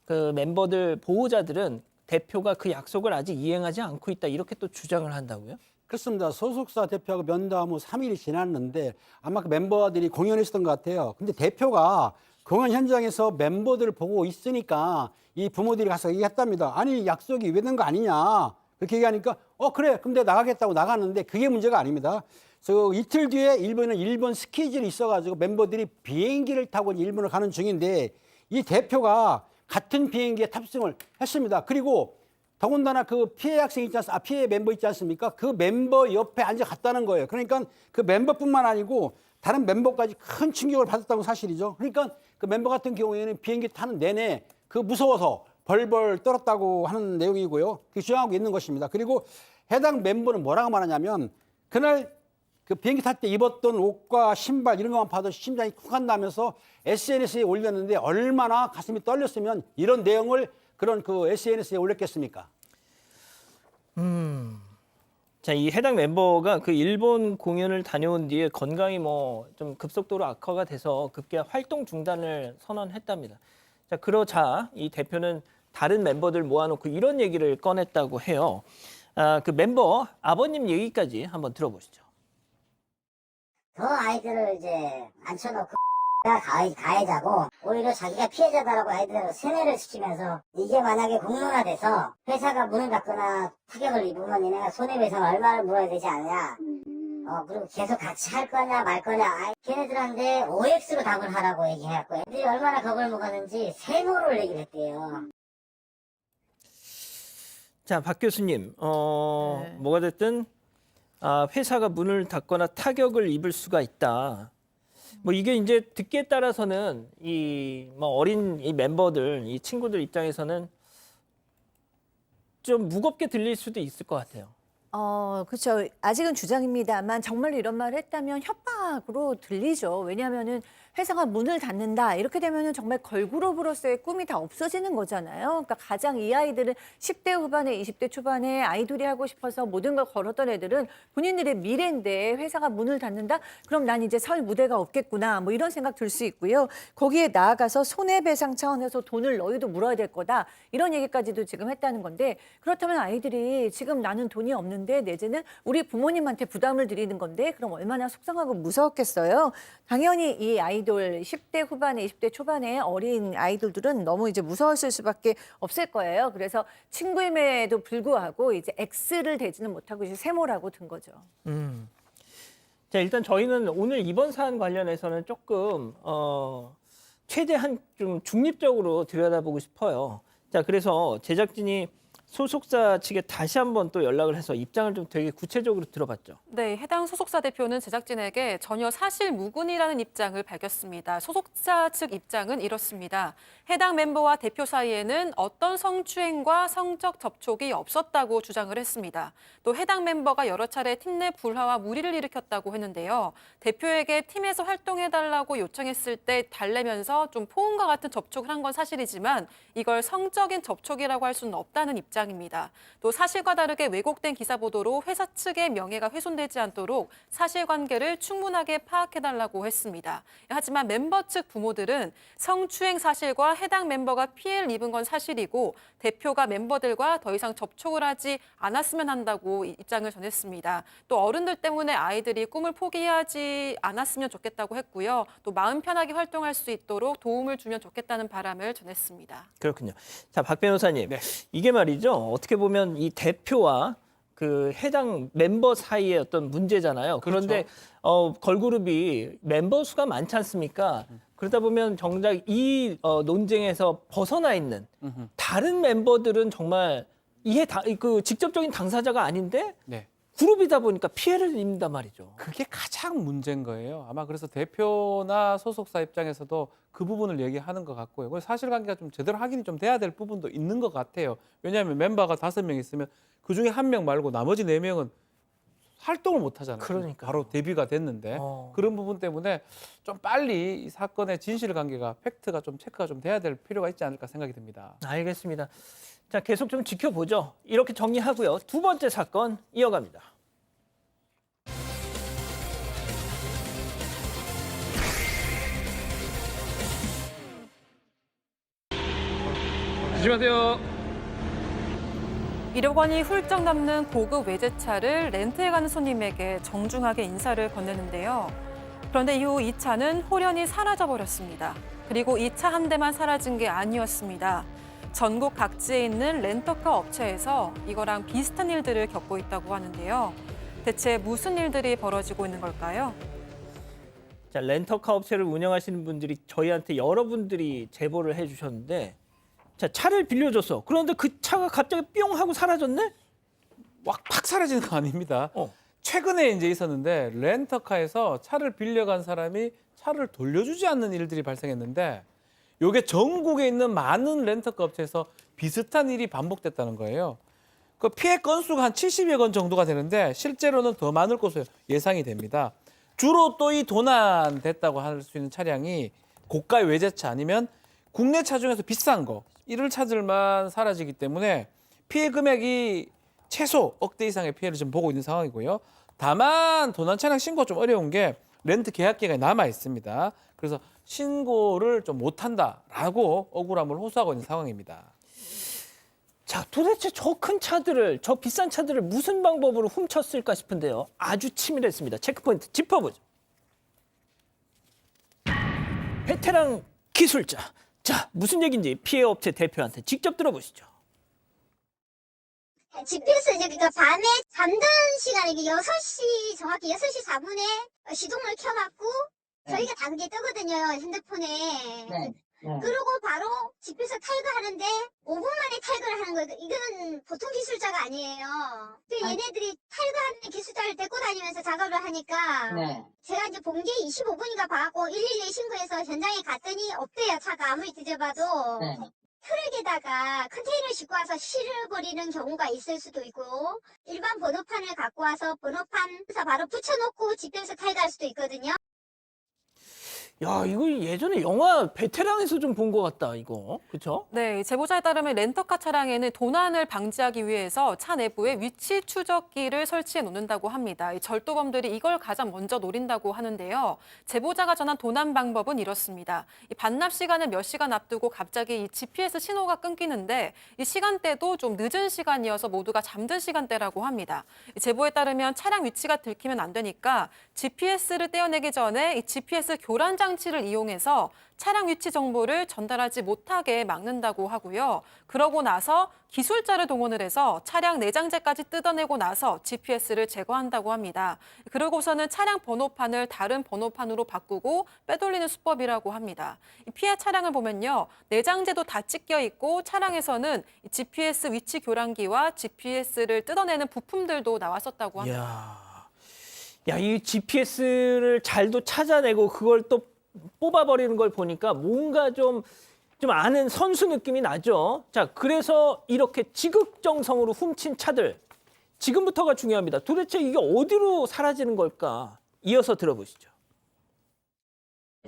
그 멤버들 보호자들은 대표가 그 약속을 아직 이행하지 않고 있다 이렇게 또 주장을 한다고요? 그렇습니다. 소속사 대표하고 면담 후 3일이 지났는데 아마 그 멤버들이 공연했었던 것 같아요. 근데 대표가 공연 현장에서 멤버들을 보고 있으니까 이 부모들이 가서 얘기했답니다. 아니 약속이 왜 된 거 아니냐 그렇게 얘기하니까 그래 그럼 내가 나가겠다고 나갔는데 그게 문제가 아닙니다. 그래서 이틀 뒤에 일본 스케줄이 있어가지고 멤버들이 비행기를 타고 일본을 가는 중인데 이 대표가 같은 비행기에 탑승을 했습니다. 그리고 더군다나 그 피해 학생 피해 멤버 있지 않습니까? 그 멤버 옆에 앉아 갔다는 거예요. 그러니까 그 멤버뿐만 아니고 다른 멤버까지 큰 충격을 받았다는 사실이죠. 그러니까 그 멤버 같은 경우에는 비행기 타는 내내 그 무서워서 벌벌 떨었다고 하는 내용이고요. 그게 주장하고 있는 것입니다. 그리고 해당 멤버는 뭐라고 말하냐면 그날 그 비행기 탈 때 입었던 옷과 신발 이런 것만 봐도 심장이 쿵 한다면서 SNS에 올렸는데 얼마나 가슴이 떨렸으면 이런 내용을 그런 그 SNS에 올렸겠습니까? 자, 이 해당 멤버가 그 일본 공연을 다녀온 뒤에 건강이 뭐 좀 급속도로 악화가 돼서 급기야 활동 중단을 선언했답니다. 자, 그러자 이 대표는 다른 멤버들 모아놓고 이런 얘기를 꺼냈다고 해요. 그 멤버 아버님 얘기까지 한번 들어보시죠. 더 아이들을 이제 앉혀놓고 가해자고 오히려 자기가 피해자다라고 아이들을 세뇌를 시키면서 이게 만약에 공론화돼서 회사가 문을 닫거나 타격을 입으면 얘네가 손해배상 얼마를 물어야 되지 않냐. 그리고 계속 같이 할 거냐 말 거냐. 걔네들한테 OX로 답을 하라고 얘기해갖고 애들이 얼마나 겁을 먹었는지 세모를 얘기를 했대요. 자, 박 교수님, 뭐가 됐든 회사가 문을 닫거나 타격을 입을 수가 있다. 뭐 이게 이제 듣기에 따라서는 이 뭐 어린 이 멤버들, 이 친구들 입장에서는 좀 무겁게 들릴 수도 있을 것 같아요. 그렇죠. 아직은 주장입니다만 정말로 이런 말을 했다면 협박으로 들리죠. 왜냐하면은 회사가 문을 닫는다 이렇게 되면은 정말 걸그룹으로서의 꿈이 다 없어지는 거잖아요. 그러니까 가장 이 아이들은 10대 후반에 20대 초반에 아이돌이 하고 싶어서 모든 걸 걸었던 애들은 본인들의 미래인데 회사가 문을 닫는다? 그럼 난 이제 설 무대가 없겠구나. 뭐 이런 생각 들 수 있고요. 거기에 나아가서 손해배상 차원에서 돈을 너희도 물어야 될 거다. 이런 얘기까지도 지금 했다는 건데 그렇다면 아이들이 지금 나는 돈이 없는데 내지는 우리 부모님한테 부담을 드리는 건데 그럼 얼마나 속상하고 무서웠겠어요. 당연히 이 아이돌 10대 후반에 20대 초반의 어린 아이돌들은 너무 이제 무서웠을 수밖에 없을 거예요. 그래서 친구임에도 불구하고 이제 X를 대지는 못하고 이제 세모라고 든 거죠. 자, 일단 저희는 오늘 이번 사안 관련해서는 조금 최대한 좀 중립적으로 들여다보고 싶어요. 자, 그래서 제작진이 소속사 측에 다시 한번 또 연락을 해서 입장을 좀 되게 구체적으로 들어봤죠. 네, 해당 소속사 대표는 제작진에게 전혀 사실무근이라는 입장을 밝혔습니다. 소속사 측 입장은 이렇습니다. 해당 멤버와 대표 사이에는 어떤 성추행과 성적 접촉이 없었다고 주장을 했습니다. 또 해당 멤버가 여러 차례 팀 내 불화와 무리를 일으켰다고 했는데요. 대표에게 팀에서 활동해달라고 요청했을 때 달래면서 좀 포옹과 같은 접촉을 한 건 사실이지만 이걸 성적인 접촉이라고 할 수는 없다는 입장 입장입니다. 또 사실과 다르게 왜곡된 기사 보도로 회사 측의 명예가 훼손되지 않도록 사실관계를 충분하게 파악해달라고 했습니다. 하지만 멤버 측 부모들은 성추행 사실과 해당 멤버가 피해를 입은 건 사실이고 대표가 멤버들과 더 이상 접촉을 하지 않았으면 한다고 입장을 전했습니다. 또 어른들 때문에 아이들이 꿈을 포기하지 않았으면 좋겠다고 했고요. 또 마음 편하게 활동할 수 있도록 도움을 주면 좋겠다는 바람을 전했습니다. 그렇군요. 자, 박 변호사님. 네. 이게 말이죠. 어떻게 보면 이 대표와 그 해당 멤버 사이의 어떤 문제잖아요. 그런데 걸그룹이 member 수가 많지 않습니까? 그러다 보면 정작 이 논쟁에서 벗어나 있는 다른 멤버들은 정말 그 직접적인 당사자가 아닌데 네. 그룹이다 보니까 피해를 입는단 말이죠. 그게 가장 문제인 거예요. 아마 그래서 대표나 소속사 입장에서도 그 부분을 얘기하는 것 같고요. 그래서 사실관계가 좀 제대로 확인이 좀 돼야 될 부분도 있는 것 같아요. 왜냐하면 멤버가 5명 있으면 그중에 1명 말고 나머지 4명은 활동을 못 하잖아요. 그러니까요. 바로 데뷔가 됐는데 그런 부분 때문에 좀 빨리 이 사건의 진실관계가 팩트가 좀 체크가 좀 돼야 될 필요가 있지 않을까 생각이 듭니다. 알겠습니다. 자, 계속 좀 지켜보죠. 이렇게 정리하고요. 두 번째 사건 이어갑니다. 조심하세요. 1억 원이 훌쩍 넘는 고급 외제차를 렌트해 가는 손님에게 정중하게 인사를 건네는데요. 그런데 이후 이 차는 홀연히 사라져버렸습니다. 그리고 이 차 한 대만 사라진 게 아니었습니다. 전국 각지에 있는 렌터카 업체에서 이거랑 비슷한 일들을 겪고 있다고 하는데요. 대체 무슨 일들이 벌어지고 있는 걸까요? 자, 렌터카 업체를 운영하시는 분들이 저희한테 여러분들이 제보를 해주셨는데, 자, 차를 빌려줬어. 그런데 그 차가 갑자기 뿅 하고 사라졌네? 팍 사라지는 거 아닙니다. 어. 최근에 이제 있었는데 렌터카에서 차를 빌려간 사람이 차를 돌려주지 않는 일들이 발생했는데 이게 전국에 있는 많은 렌터카 업체에서 비슷한 일이 반복됐다는 거예요. 그 피해 건수가 한 70여 건 정도가 되는데 실제로는 더 많을 것으로 예상이 됩니다. 주로 또 이 도난됐다고 할 수 있는 차량이 고가의 외제차 아니면 국내 차 중에서 비싼 거 이를 찾을만 사라지기 때문에 피해 금액이 최소 억대 이상의 피해를 지금 보고 있는 상황이고요. 다만 도난 차량 신고가 좀 어려운 게 렌트 계약 기간이 남아 있습니다. 그래서 신고를 좀 못한다라고 억울함을 호소하고 있는 상황입니다. 자, 도대체 저 큰 차들을, 저 비싼 차들을 무슨 방법으로 훔쳤을까 싶은데요. 아주 치밀했습니다. 체크포인트 짚어보죠. 베테랑 기술자. 자, 무슨 얘기인지 피해 업체 대표한테 직접 들어보시죠. GPS 이제 그러니까 밤에 잠든 시간에 6시 정확히 6시 4분에 시동을 켜갖고 저희가 다 그게 뜨거든요 핸드폰에. 그러고 바로 GPS 탈거하는데 5분 만에 탈거를 하는 거예요. 이건 보통 기술자가 아니에요. 얘네들이 탈거하는 기술자를 데리고 다니면서 작업을 하니까 제가 이제 본 게 25분인가 봐갖고 112에 신고해서 현장에 갔더니 없대요. 차가 아무리 뒤져봐도. 트럭에다가 컨테이너를 싣고 와서 실어버리는 경우가 있을 수도 있고 일반 번호판을 갖고 와서 번호판에서 바로 붙여놓고 GPS 탈거할 수도 있거든요. 야, 이거 예전에 영화 베테랑에서 좀 본 것 같다, 이거. 그렇죠? 네, 제보자에 따르면 렌터카 차량에는 도난을 방지하기 위해서 차 내부에 위치 추적기를 설치해 놓는다고 합니다. 이 절도범들이 이걸 가장 먼저 노린다고 하는데요. 제보자가 전한 도난 방법은 이렇습니다. 이 반납 시간을 몇 시간 앞두고 갑자기 이 GPS 신호가 끊기는데 이 시간대도 좀 늦은 시간이어서 모두가 잠든 시간대라고 합니다. 이 제보에 따르면 차량 위치가 들키면 안 되니까 GPS를 떼어내기 전에 이 GPS 교란 장치를 이용해서 차량 위치 정보를 전달하지 못하게 막는다고 하고요. 그러고 나서 기술자를 동원을 해서 차량 내장재까지 뜯어내고 나서 GPS를 제거한다고 합니다. 그러고서는 차량 번호판을 다른 번호판으로 바꾸고 빼돌리는 수법이라고 합니다. 이 피해 차량을 보면요. 내장재도 다 찢겨 있고 차량에서는 GPS 위치 교란기와 GPS를 뜯어내는 부품들도 나왔었다고 합니다. 야, 이 GPS를 잘도 찾아내고 그걸 또 뽑아버리는 걸 보니까 뭔가 좀 아는 선수 느낌이 나죠. 자, 그래서 이렇게 지극정성으로 훔친 차들. 지금부터가 중요합니다. 도대체 이게 어디로 사라지는 걸까? 이어서 들어보시죠.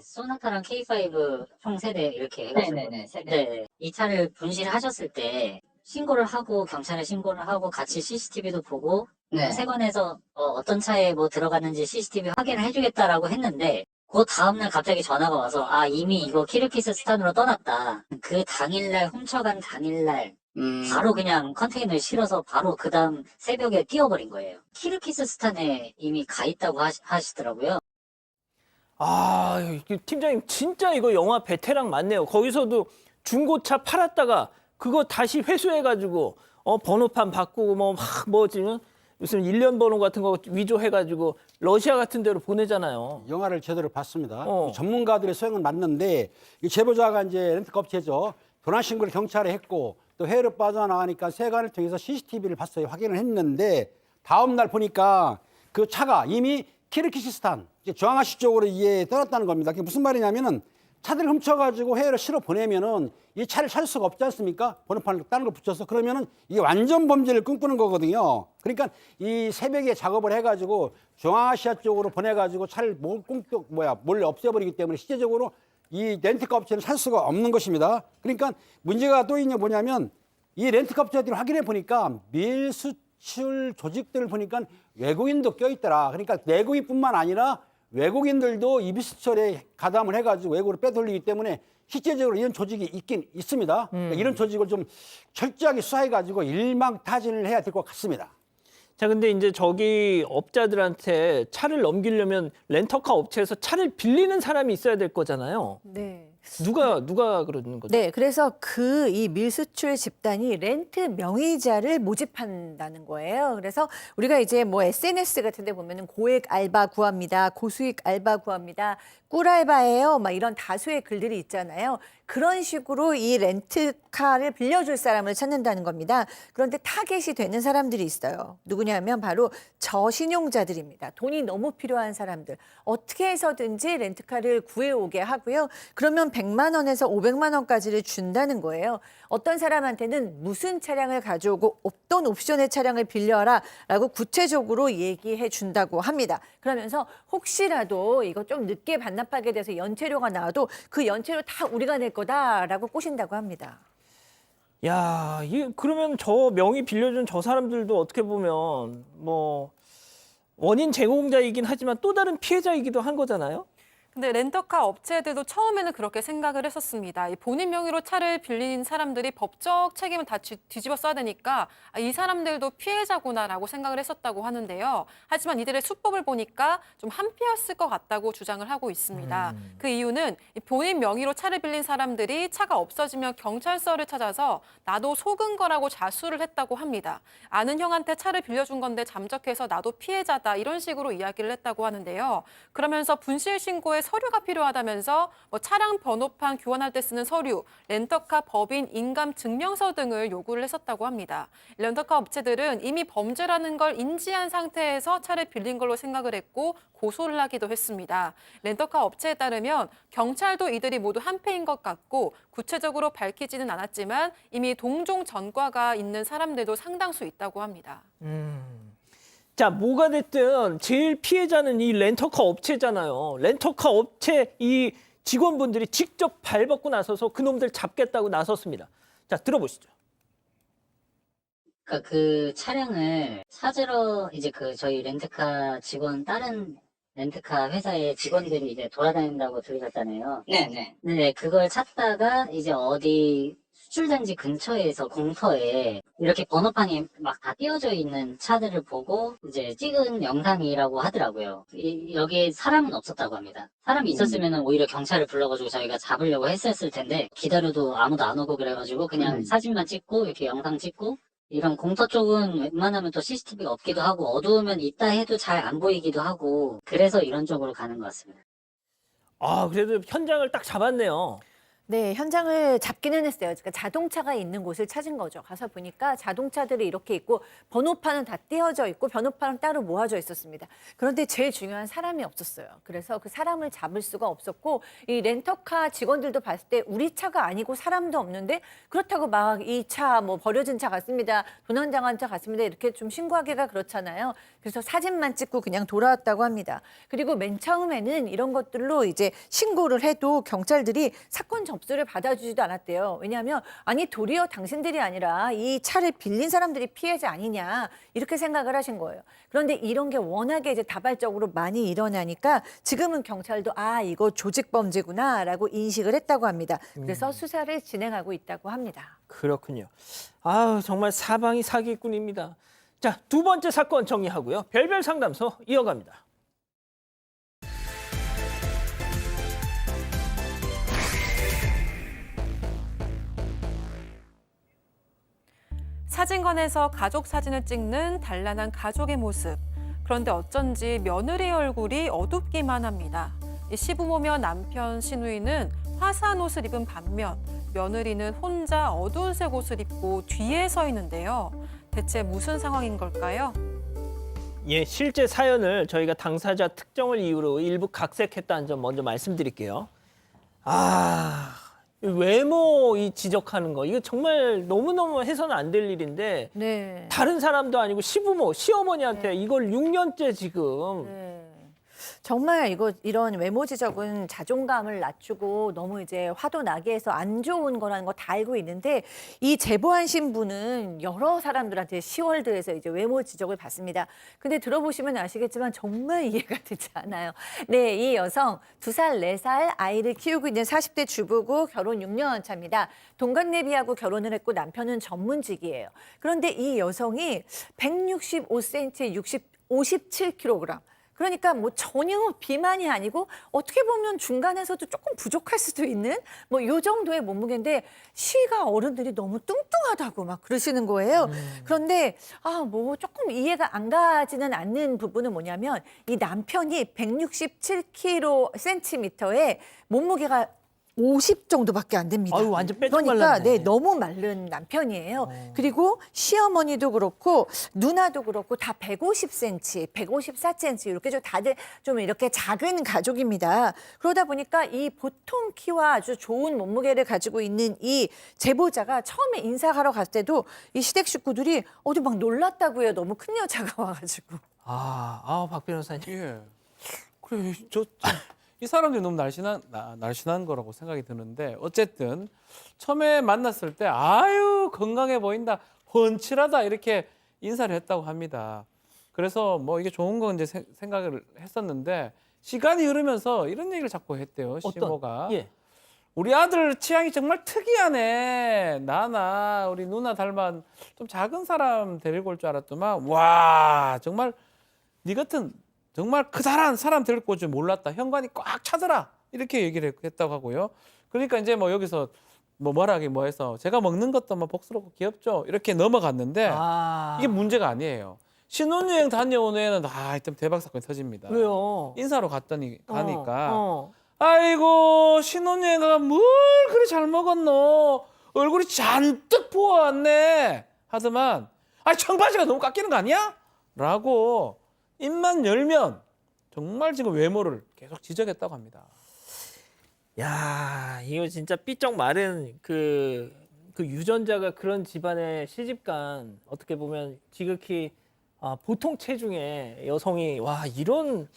소나타랑 K5 총 세대 이렇게 해가지고 이 차를 분실하셨을 때 신고를 하고 경찰에 신고를 하고 같이 CCTV도 보고 네. 세관에서 어떤 차에 뭐 들어갔는지 CCTV 확인을 해주겠다라고 했는데 그 다음날 갑자기 전화가 와서 아 이미 이거 키르기스스탄으로 떠났다. 그 당일날 훔쳐간 당일날 바로 그냥 컨테이너에 실어서 바로 그 다음 새벽에 뛰어버린 거예요. 키르기스스탄에 이미 가 있다고 하시더라고요. 아, 팀장님 진짜 이거 영화 베테랑 맞네요. 거기서도 중고차 팔았다가 그거 다시 회수해가지고 번호판 바꾸고 뭐 지금 무슨 1년 번호 같은 거 위조해가지고 러시아 같은 데로 보내잖아요. 영화를 제대로 봤습니다. 전문가들의 소행은 맞는데 이 제보자가 이제 렌트카 업체죠. 도난 신고를 경찰에 했고 또 해외로 빠져나가니까 세관을 통해서 CCTV를 봤어요. 확인을 했는데 다음 날 보니까 그 차가 이미 키르기스스탄 중앙아시 쪽으로 이게 떠났다는 겁니다. 그게 무슨 말이냐면은 차들을 훔쳐가지고 해외로 실어 보내면은 이 차를 찾을 수가 없지 않습니까? 번호판을 다른 걸 붙여서 그러면은 이게 완전 범죄를 꿈꾸는 거거든요. 그러니까 이 새벽에 작업을 해가지고 중앙아시아 쪽으로 보내가지고 차를 몰래 없애버리기 때문에 실제적으로 이 렌트카 업체는 살 수가 없는 것입니다. 그러니까 문제가 또 있냐 뭐냐면 이 렌트카 업체들이 확인해 보니까 밀수출 조직들을 보니까 외국인도 껴있더라. 그러니까 내국인뿐만 아니라 외국인들도 이 밀수출에 가담을 해가지고 외국으로 빼돌리기 때문에 실제적으로 이런 조직이 있긴 있습니다. 그러니까 이런 조직을 좀 철저하게 수사해가지고 일망타진을 해야 될 것 같습니다. 자, 근데 이제 저기 업자들한테 차를 넘기려면 렌터카 업체에서 차를 빌리는 사람이 있어야 될 거잖아요. 네. 누가 그러는 거죠? 네, 그래서 이 밀수출 집단이 렌트 명의자를 모집한다는 거예요. 그래서 우리가 이제 뭐 SNS 같은 데 보면은 고액 알바 구합니다. 고수익 알바 구합니다. 꿀알바예요. 막 이런 다수의 글들이 있잖아요. 그런 식으로 이 렌트카를 빌려줄 사람을 찾는다는 겁니다. 그런데 타겟이 되는 사람들이 있어요. 누구냐면 바로 저신용자들입니다. 돈이 너무 필요한 사람들. 어떻게 해서든지 렌트카를 구해오게 하고요. 그러면 100만 원에서 500만 원까지를 준다는 거예요. 어떤 사람한테는 무슨 차량을 가져오고 어떤 옵션의 차량을 빌려라 라고 구체적으로 얘기해 준다고 합니다. 그러면서 혹시라도 이거 좀 늦게 반납하게 돼서 연체료가 나와도 그 연체료 다 우리가 낼 거다라고 꼬신다고 합니다. 야, 그러면 저 명의 빌려준 저 사람들도 어떻게 보면 뭐 원인 제공자이긴 하지만 또 다른 피해자이기도 한 거잖아요. 근데 렌터카 업체들도 처음에는 그렇게 생각을 했었습니다. 이 본인 명의로 차를 빌린 사람들이 법적 책임을 다 뒤집어 써야 되니까 이 사람들도 피해자구나라고 생각을 했었다고 하는데요. 하지만 이들의 수법을 보니까 좀 한피였을 것 같다고 주장을 하고 있습니다. 그 이유는 본인 명의로 차를 빌린 사람들이 차가 없어지면 경찰서를 찾아서 나도 속은 거라고 자수를 했다고 합니다. 아는 형한테 차를 빌려준 건데 잠적해서 나도 피해자다 이런 식으로 이야기를 했다고 하는데요. 그러면서 분실 신고에 서류가 필요하다면서 뭐 차량 번호판 교환할 때 쓰는 서류, 렌터카 법인 인감 증명서 등을 요구를 했었다고 합니다. 렌터카 업체들은 이미 범죄라는 걸 인지한 상태에서 차를 빌린 걸로 생각을 했고 고소를 하기도 했습니다. 렌터카 업체에 따르면 경찰도 이들이 모두 한패인 것 같고 구체적으로 밝히지는 않았지만 이미 동종 전과가 있는 사람들도 상당수 있다고 합니다. 자, 뭐가 됐든 제일 피해자는 이 렌터카 업체잖아요. 렌터카 업체 이 직원분들이 직접 발벗고 나서서 그놈들 잡겠다고 나섰습니다. 자, 들어보시죠. 그러니까 그 차량을 찾으러 이제 저희 렌트카 직원 다른 렌트카 회사의 직원들이 이제 돌아다닌다고 들으셨잖아요. 네네. 네, 그걸 찾다가 이제 어디 수출단지 근처에서 공터에 이렇게 번호판이 막 다 띄어져 있는 차들을 보고 이제 찍은 영상이라고 하더라고요. 여기에 사람은 없었다고 합니다. 사람이 있었으면 오히려 경찰을 불러가지고 저희가 잡으려고 했었을 텐데 기다려도 아무도 안 오고 그래가지고 그냥 사진만 찍고 이렇게 영상 찍고 이런 공터 쪽은 웬만하면 또 CCTV가 없기도 하고 어두우면 있다 해도 잘 안 보이기도 하고 그래서 이런 쪽으로 가는 것 같습니다. 아, 그래도 현장을 딱 잡았네요. 네, 현장을 잡기는 했어요. 그러니까 자동차가 있는 곳을 찾은 거죠. 가서 보니까 자동차들이 이렇게 있고 번호판은 다 띄어져 있고 번호판은 따로 모아져 있었습니다. 그런데 제일 중요한 사람이 없었어요. 그래서 그 사람을 잡을 수가 없었고 이 렌터카 직원들도 봤을 때 우리 차가 아니고 사람도 없는데 그렇다고 막 이 차 뭐 버려진 차 같습니다. 도난당한 차 같습니다. 이렇게 좀 신고하기가 그렇잖아요. 그래서 사진만 찍고 그냥 돌아왔다고 합니다. 그리고 맨 처음에는 이런 것들로 이제 신고를 해도 경찰들이 사건 접수를 받아주지도 않았대요. 왜냐하면 아니 도리어 당신들이 아니라 이 차를 빌린 사람들이 피해자 아니냐 이렇게 생각을 하신 거예요. 그런데 이런 게 워낙에 이제 다발적으로 많이 일어나니까 지금은 경찰도 아 이거 조직범죄구나라고 인식을 했다고 합니다. 그래서 수사를 진행하고 있다고 합니다. 그렇군요. 아우 정말 사방이 사기꾼입니다. 자, 두 번째 사건 정리하고요. 별별 상담소 이어갑니다. 사진관에서 가족 사진을 찍는 단란한 가족의 모습. 그런데 어쩐지 며느리의 얼굴이 어둡기만 합니다. 이 시부모며 남편 시누이는 화사한 옷을 입은 반면 며느리는 혼자 어두운색 옷을 입고 뒤에 서 있는데요. 대체 무슨 상황인 걸까요? 예, 실제 사연을 저희가 당사자 특정을 이유로 일부 각색했다는 점 먼저 말씀드릴게요. 외모 이 지적하는 거 이거 정말 너무너무 해서는 안 될 일인데 네. 다른 사람도 아니고 시부모, 시어머니한테 이걸 6년째 지금 네. 정말 이런 외모 지적은 자존감을 낮추고 너무 이제 화도 나게 해서 안 좋은 거라는 거 다 알고 있는데 이 제보한 신부는 여러 사람들한테 시월드에서 이제 외모 지적을 받습니다. 근데 들어보시면 아시겠지만 정말 이해가 되지 않아요. 네, 이 여성 2살, 4살 아이를 키우고 있는 40대 주부고 결혼 6년 차입니다. 동갑내비하고 결혼을 했고 남편은 전문직이에요. 그런데 이 여성이 165cm, 57kg. 그러니까 뭐 전혀 비만이 아니고 어떻게 보면 중간에서도 조금 부족할 수도 있는 뭐 요 정도의 몸무게인데 시가 어른들이 너무 뚱뚱하다고 막 그러시는 거예요. 그런데 뭐 조금 이해가 안 가지는 않는 부분은 뭐냐면 이 남편이 167cm에 몸무게가 50 정도밖에 안 됩니다. 아유, 완전 빼짝 그러니까 말랐네. 너무 마른 남편이에요. 그리고 시어머니도 그렇고 누나도 그렇고 다 150cm, 154cm 이렇게 좀 다들 좀 이렇게 작은 가족입니다. 그러다 보니까 이 보통 키와 아주 좋은 몸무게를 가지고 있는 이 제보자가 처음에 인사하러 갔을 때도 이 시댁 식구들이 어디 막 놀랐다고요. 너무 큰 여자가 와가지고. 박 변호사님. 예. 그래, 이 사람들이 너무 날씬한 거라고 생각이 드는데 어쨌든 처음에 만났을 때 아유 건강해 보인다, 훤칠하다 이렇게 인사를 했다고 합니다. 그래서 뭐 이게 좋은 건 이제 생각을 했었는데 시간이 흐르면서 이런 얘기를 자꾸 했대요. 시모가. 예. 우리 아들 취향이 정말 특이하네. 나나 우리 누나 닮은 좀 작은 사람 데리고 올 줄 알았더만 와 정말 네 같은 정말 크다란 사람 데리고 올 줄 몰랐다. 현관이 꽉 차더라. 이렇게 얘기를 했다고 하고요. 그러니까 이제 뭐 여기서 뭐라기 뭐해서 제가 먹는 것도 뭐 복스럽고 귀엽죠. 이렇게 넘어갔는데 이게 문제가 아니에요. 신혼여행 다녀온 후에는 하여튼 대박 사건이 터집니다. 왜요? 인사로 가니까 아이고 신혼여행 가가 뭘 그리 잘 먹었노. 얼굴이 잔뜩 부어왔네. 하더만 청바지가 너무 깎이는 거 아니야? 라고 입만 열면 정말 지금 외모를 계속 지적했다고 합니다. 야, 이거 진짜 삐쩍 마른 그 유전자가 그런 집안에 시집간 어떻게 보면 지극히 보통 체중의 여성이 이런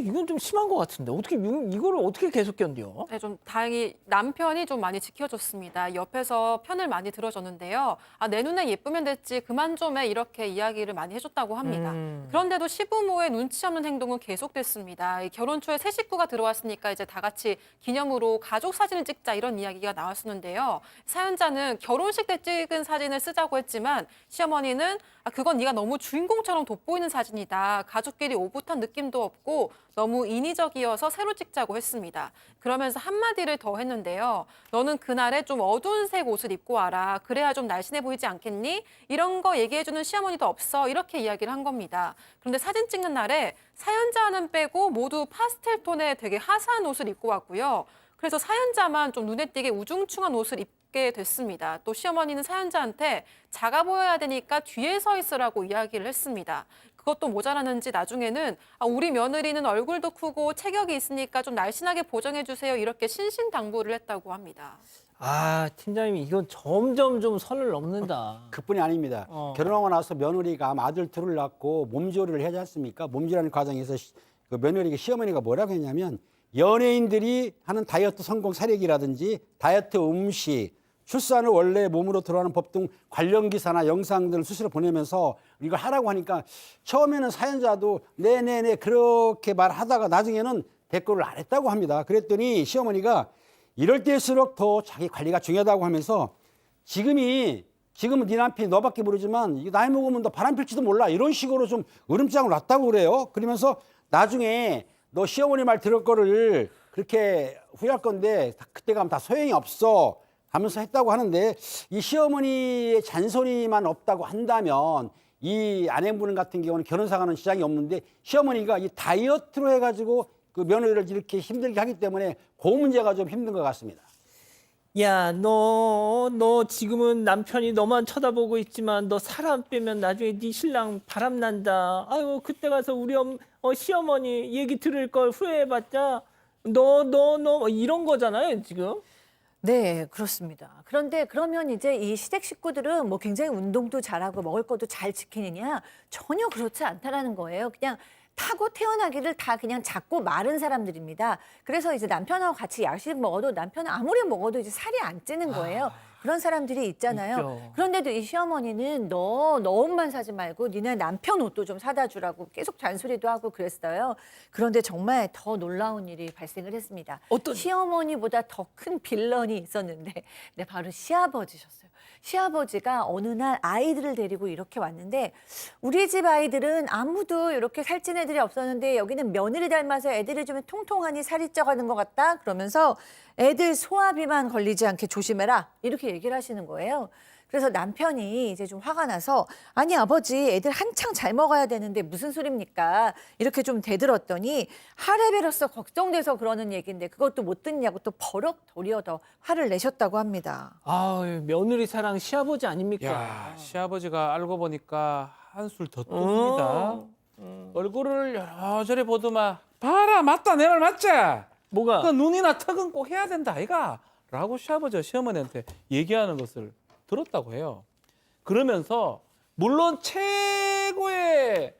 이건 좀 심한 것 같은데 어떻게 이거를 어떻게 계속 견뎌? 네, 좀 다행히 남편이 좀 많이 지켜줬습니다. 옆에서 편을 많이 들어줬는데요. 내 눈에 예쁘면 됐지 그만 좀 해 이렇게 이야기를 많이 해줬다고 합니다. 그런데도 시부모의 눈치 없는 행동은 계속됐습니다. 이 결혼 초에 새 식구가 들어왔으니까 이제 다 같이 기념으로 가족 사진을 찍자 이런 이야기가 나왔었는데요. 사연자는 결혼식 때 찍은 사진을 쓰자고 했지만 시어머니는 그건 네가 너무 주인공처럼 돋보이는 사진이다. 가족끼리 오붓한 느낌도 없고 너무 인위적이어서 새로 찍자고 했습니다. 그러면서 한마디를 더 했는데요. 너는 그날에 좀 어두운 색 옷을 입고 와라. 그래야 좀 날씬해 보이지 않겠니? 이런 거 얘기해주는 시어머니도 없어. 이렇게 이야기를 한 겁니다. 그런데 사진 찍는 날에 사연자는 빼고 모두 파스텔 톤의 되게 화사한 옷을 입고 왔고요. 그래서 사연자만 좀 눈에 띄게 우중충한 옷을 입게 됐습니다. 또 시어머니는 사연자한테 작아 보여야 되니까 뒤에 서 있으라고 이야기를 했습니다. 그것도 모자라는지 나중에는 우리 며느리는 얼굴도 크고 체격이 있으니까 좀 날씬하게 보정해 주세요. 이렇게 신신당부를 했다고 합니다. 팀장님 이건 점점 좀 선을 넘는다. 그뿐이 아닙니다. 결혼하고 나서 며느리가 아들 둘을 낳고 몸조리를 하지 않습니까? 몸조리하는 과정에서 그 며느리가 시어머니가 뭐라고 했냐면 연예인들이 하는 다이어트 성공 사례기라든지 다이어트 음식, 출산을 원래 몸으로 들어가는 법 등 관련 기사나 영상들을 수시로 보내면서 이걸 하라고 하니까 처음에는 사연자도 네네네 그렇게 말하다가 나중에는 댓글을 안 했다고 합니다. 그랬더니 시어머니가 이럴 때일수록 더 자기 관리가 중요하다고 하면서 지금은 네 남편이 너밖에 모르지만 이게 나이 먹으면 너 바람 필지도 몰라 이런 식으로 좀 으름장을 놨다고 그래요. 그러면서 나중에 너 시어머니 말 들을 거를 그렇게 후회할 건데 그때 가면 다 소용이 없어 하면서 했다고 하는데 이 시어머니의 잔소리만 없다고 한다면 이 아내분 같은 경우는 결혼사가는 지장이 없는데 시어머니가 이 다이어트로 해가지고 그 며느리를 이렇게 힘들게 하기 때문에 그 문제가 좀 힘든 것 같습니다. 야, 너 지금은 남편이 너만 쳐다보고 있지만 너 사람 빼면 나중에 네 신랑 바람난다. 아유, 그때 가서 우리 시어머니 얘기 들을 걸 후회해봤자 너 이런 거잖아요, 지금. 네, 그렇습니다. 그런데 그러면 이제 이 시댁 식구들은 뭐 굉장히 운동도 잘하고 먹을 것도 잘 지키느냐? 전혀 그렇지 않다라는 거예요. 그냥 타고 태어나기를 다 그냥 작고 마른 사람들입니다. 그래서 이제 남편하고 같이 야식 먹어도 남편은 아무리 먹어도 이제 살이 안 찌는 거예요. 그런 사람들이 있잖아요. 있죠. 그런데도 이 시어머니는 너 옷만 사지 말고 니네 남편 옷도 좀 사다 주라고 계속 잔소리도 하고 그랬어요. 그런데 정말 더 놀라운 일이 발생을 했습니다. 어떤? 시어머니보다 더 큰 빌런이 있었는데 네, 바로 시아버지셨어요. 시아버지가 어느 날 아이들을 데리고 이렇게 왔는데 우리 집 아이들은 아무도 이렇게 살찐 애들이 없었는데 여기는 며느리 닮아서 애들이 좀 통통하니 살이 쪄가는 것 같다. 그러면서 애들 소화비만 걸리지 않게 조심해라. 이렇게 얘기를 하시는 거예요. 그래서 남편이 이제 좀 화가 나서 아니 아버지 애들 한창 잘 먹어야 되는데 무슨 소리입니까? 이렇게 좀 대들었더니 하레베로서 걱정돼서 그러는 얘기인데 그것도 못 듣냐고 또 버럭 도리어 더 화를 내셨다고 합니다. 아, 며느리 사랑 시아버지 아닙니까? 야, 시아버지가 알고 보니까 한술 더 뜹니다. 얼굴을 여러저리 보더만 봐라 맞다 내 말 맞지? 뭐가? 그 눈이나 턱은 꼭 해야 된다 아이가? 라고 시아버지가 시어머니한테 얘기하는 것을 들었다고 해요. 그러면서 물론 최고의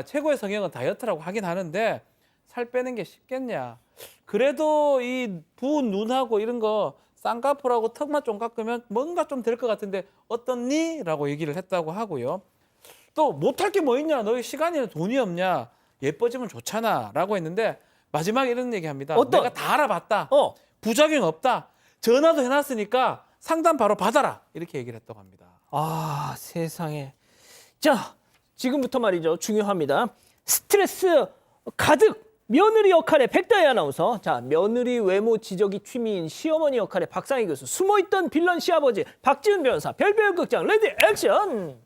최고의 성형은 다이어트라고 하긴 하는데 살 빼는 게 쉽겠냐? 그래도 이 부은 눈하고 이런 거 쌍꺼풀하고 턱만 좀 깎으면 뭔가 좀 될 것 같은데 어떻니? 라고 얘기를 했다고 하고요. 또 못할 게 뭐 있냐? 너희 시간이나 돈이 없냐? 예뻐지면 좋잖아 라고 했는데 마지막에 이런 얘기합니다. 내가 다 알아봤다. 부작용 없다. 전화도 해놨으니까 상담 바로 받아라. 이렇게 얘기를 했다고 합니다. 아, 세상에. 자, 지금부터 말이죠. 중요합니다. 스트레스 가득 며느리 역할의 백다희 아나운서. 자, 며느리 외모 지적이 취미인 시어머니 역할의 박상희 교수. 숨어있던 빌런 시아버지 박지훈 변호사. 별별 극장 레디 액션.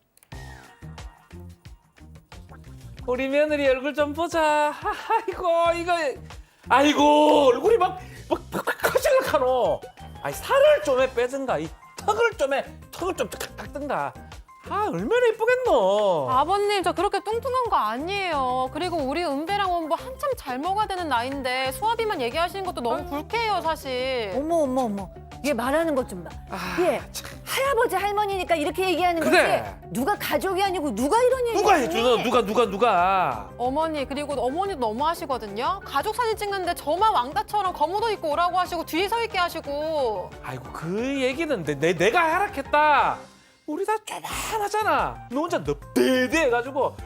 우리 며느리 얼굴 좀 보자. 아이고 얼굴이 막 커질락하노. 아니 살을 좀 빼든가 이 턱을 좀 깎든가. 아 얼마나 이쁘겠노. 아버님 저 그렇게 뚱뚱한 거 아니에요. 그리고 우리 은배랑 원보 한참 잘 먹어야 되는 나이인데 소화비만 얘기하시는 것도 너무 불쾌해요 사실. 어머. 얘 말하는 것 좀 봐. 얘 할아버지 할머니니까 이렇게 얘기하는 그래. 거지. 누가 가족이 아니고 누가 이런 얘기? 누가 해주노? 누가? 어머니 그리고 어머니도 너무 하시거든요. 가족 사진 찍는데 저만 왕따처럼 검은 옷 입고 오라고 하시고 뒤에 서 있게 하시고. 아이고 그 얘기는 내가 하락했다. 우리 다 조만하잖아. 너 혼자 넙대대 해가지고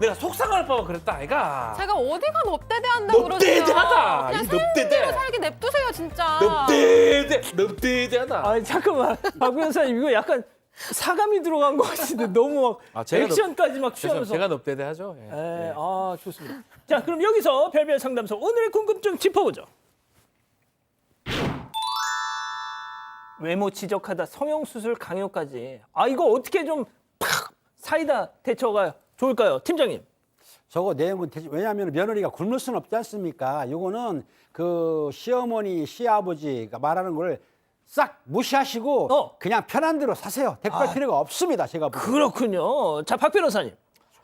내가 속상할 뻔 그랬다 아이가. 제가 어디가 넙대대한다고 그러세요. 넙대대하다. 그냥 이 살대로 넙대대. 살게 냅두세요 진짜. 넙대대하다. 아, 잠깐만. 박 변호사님 이거 약간 사감이 들어간 것 같은데 너무 막 제가 액션까지 막 취하면서. 제가 넙대대하죠. 예. 예, 아, 좋습니다. 자, 그럼 여기서 별별 상담소 오늘의 궁금증 짚어보죠. 외모 지적하다 성형수술 강요까지. 아, 이거 어떻게 좀 팍 사이다 대처가 좋을까요? 팀장님. 저거 내용은 왜냐하면 며느리가 굶을 수는 없지 않습니까? 이거는 그 시어머니, 시아버지가 말하는 걸 싹 무시하시고 그냥 편한 대로 사세요. 대꾸할 필요가 없습니다. 제가 보기엔. 그렇군요. 자, 박 변호사님.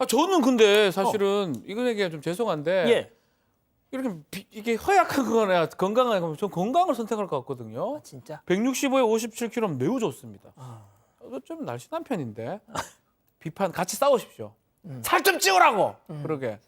저는 근데 사실은 이거 얘기가 좀 죄송한데 예. 이렇게 이게 허약한 거나 건강한 거면 전 건강을 선택할 것 같거든요. 진짜? 165에 57kg는 매우 좋습니다. 좀 날씬한 편인데 비판 같이 싸우십시오. 살 좀 찌우라고. 그러게.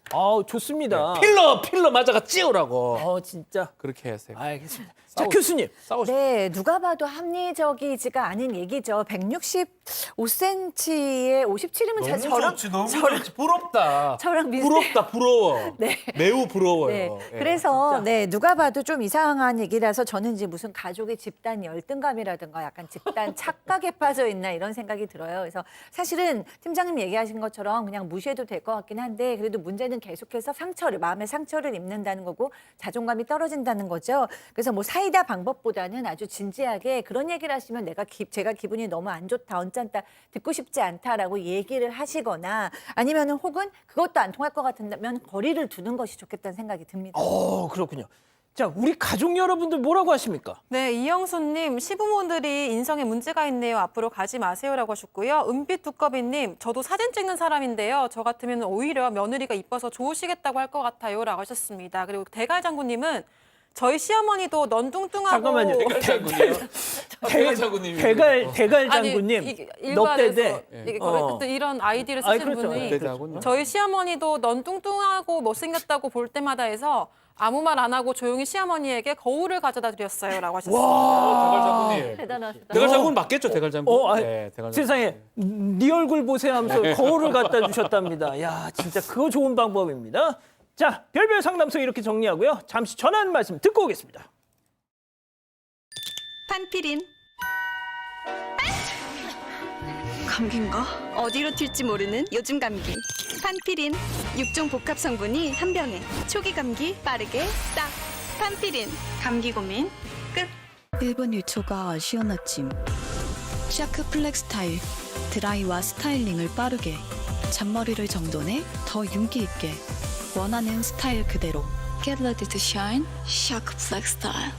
좋습니다. 필러 맞아가 찌우라고. 진짜. 그렇게 하세요. 알겠습니다. 자, 교수님. 네, 누가 봐도 합리적이지가 않은 얘기죠. 165cm에 57이면 부럽다. 저랑 비슷해. 부럽다, 부러워. 네. 매우 부러워요. 네. 예. 그래서 네, 누가 봐도 좀 이상한 얘기라서 저는 이제 무슨 가족의 집단 열등감이라든가 약간 집단 착각에 빠져 있나 이런 생각이 들어요. 그래서 사실은 팀장님 얘기하신 것처럼 그냥 무시해도 될 것 같긴 한데 그래도 문제는 계속해서 마음의 상처를 입는다는 거고 자존감이 떨어진다는 거죠. 그래서 뭐 사이다 방법보다는 아주 진지하게 그런 얘기를 하시면 제가 기분이 너무 안 좋다, 언짢다, 듣고 싶지 않다라고 얘기를 하시거나 아니면은 혹은 그것도 안 통할 것 같으면 거리를 두는 것이 좋겠다는 생각이 듭니다. 그렇군요. 자, 우리 가족 여러분들 뭐라고 하십니까? 네, 이영수님, 시부모들이 인성에 문제가 있네요. 앞으로 가지 마세요라고 하셨고요. 은빛 두꺼비님, 저도 사진 찍는 사람인데요. 저 같으면 오히려 며느리가 이뻐서 좋으시겠다고 할 것 같아요라고 하셨습니다. 그리고 대갈장군님은 저희 시어머니도 넌 뚱뚱하고 잠깐만요. 대갈장군님이. 대갈 장군님. 일반에서 넉대대. 그때 이런 아이디를 쓰신 그렇죠. 분이 대갈장군요. 저희 시어머니도 넌 뚱뚱하고 못생겼다고 볼 때마다 해서 아무 말 안 하고 조용히 시어머니에게 거울을 가져다 드렸어요라고 하셨습니다. 대갈장군님. 대단하시다. 대갈장군 맞겠죠, 대갈장군? 아니, 네, 대갈장군. 세상에 네 얼굴 보세요 하면서 거울을 갖다 주셨답니다. 야, 진짜 그거 좋은 방법입니다. 자, 별별 상담소 이렇게 정리하고요. 잠시 전하는 말씀 듣고 오겠습니다. 판피린. 감기인가? 어디로 튈지 모르는 요즘 감기. 판피린. 6종 복합 성분이 한 병에 초기 감기 빠르게 딱. 판피린. 감기 고민 끝. 1분 1초가 쉬운 아침. 샤크 플렉 스타일. 드라이와 스타일링을 빠르게. 잔머리를 정돈해 더 윤기 있게. 원하는 스타일 그대로. Get ready to shine. 샤크 플렉 스타일.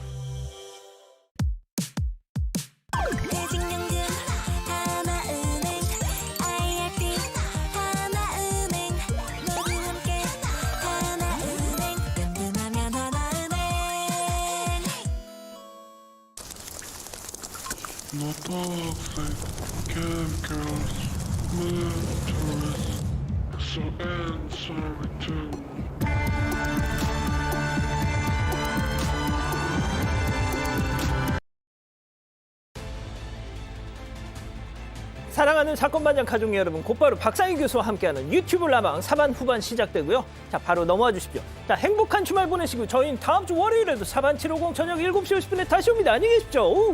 사랑하는 사건반장 가족 여러분, 곧바로 박상희 교수와 함께하는 유튜브 라방 4반 후반 시작되고요. 자, 바로 넘어와 주십시오. 자, 행복한 주말 보내시고 저희는 다음 주 월요일에도 4반 750 저녁 7시 50분에 다시 옵니다. 안녕히 계십시오. 오.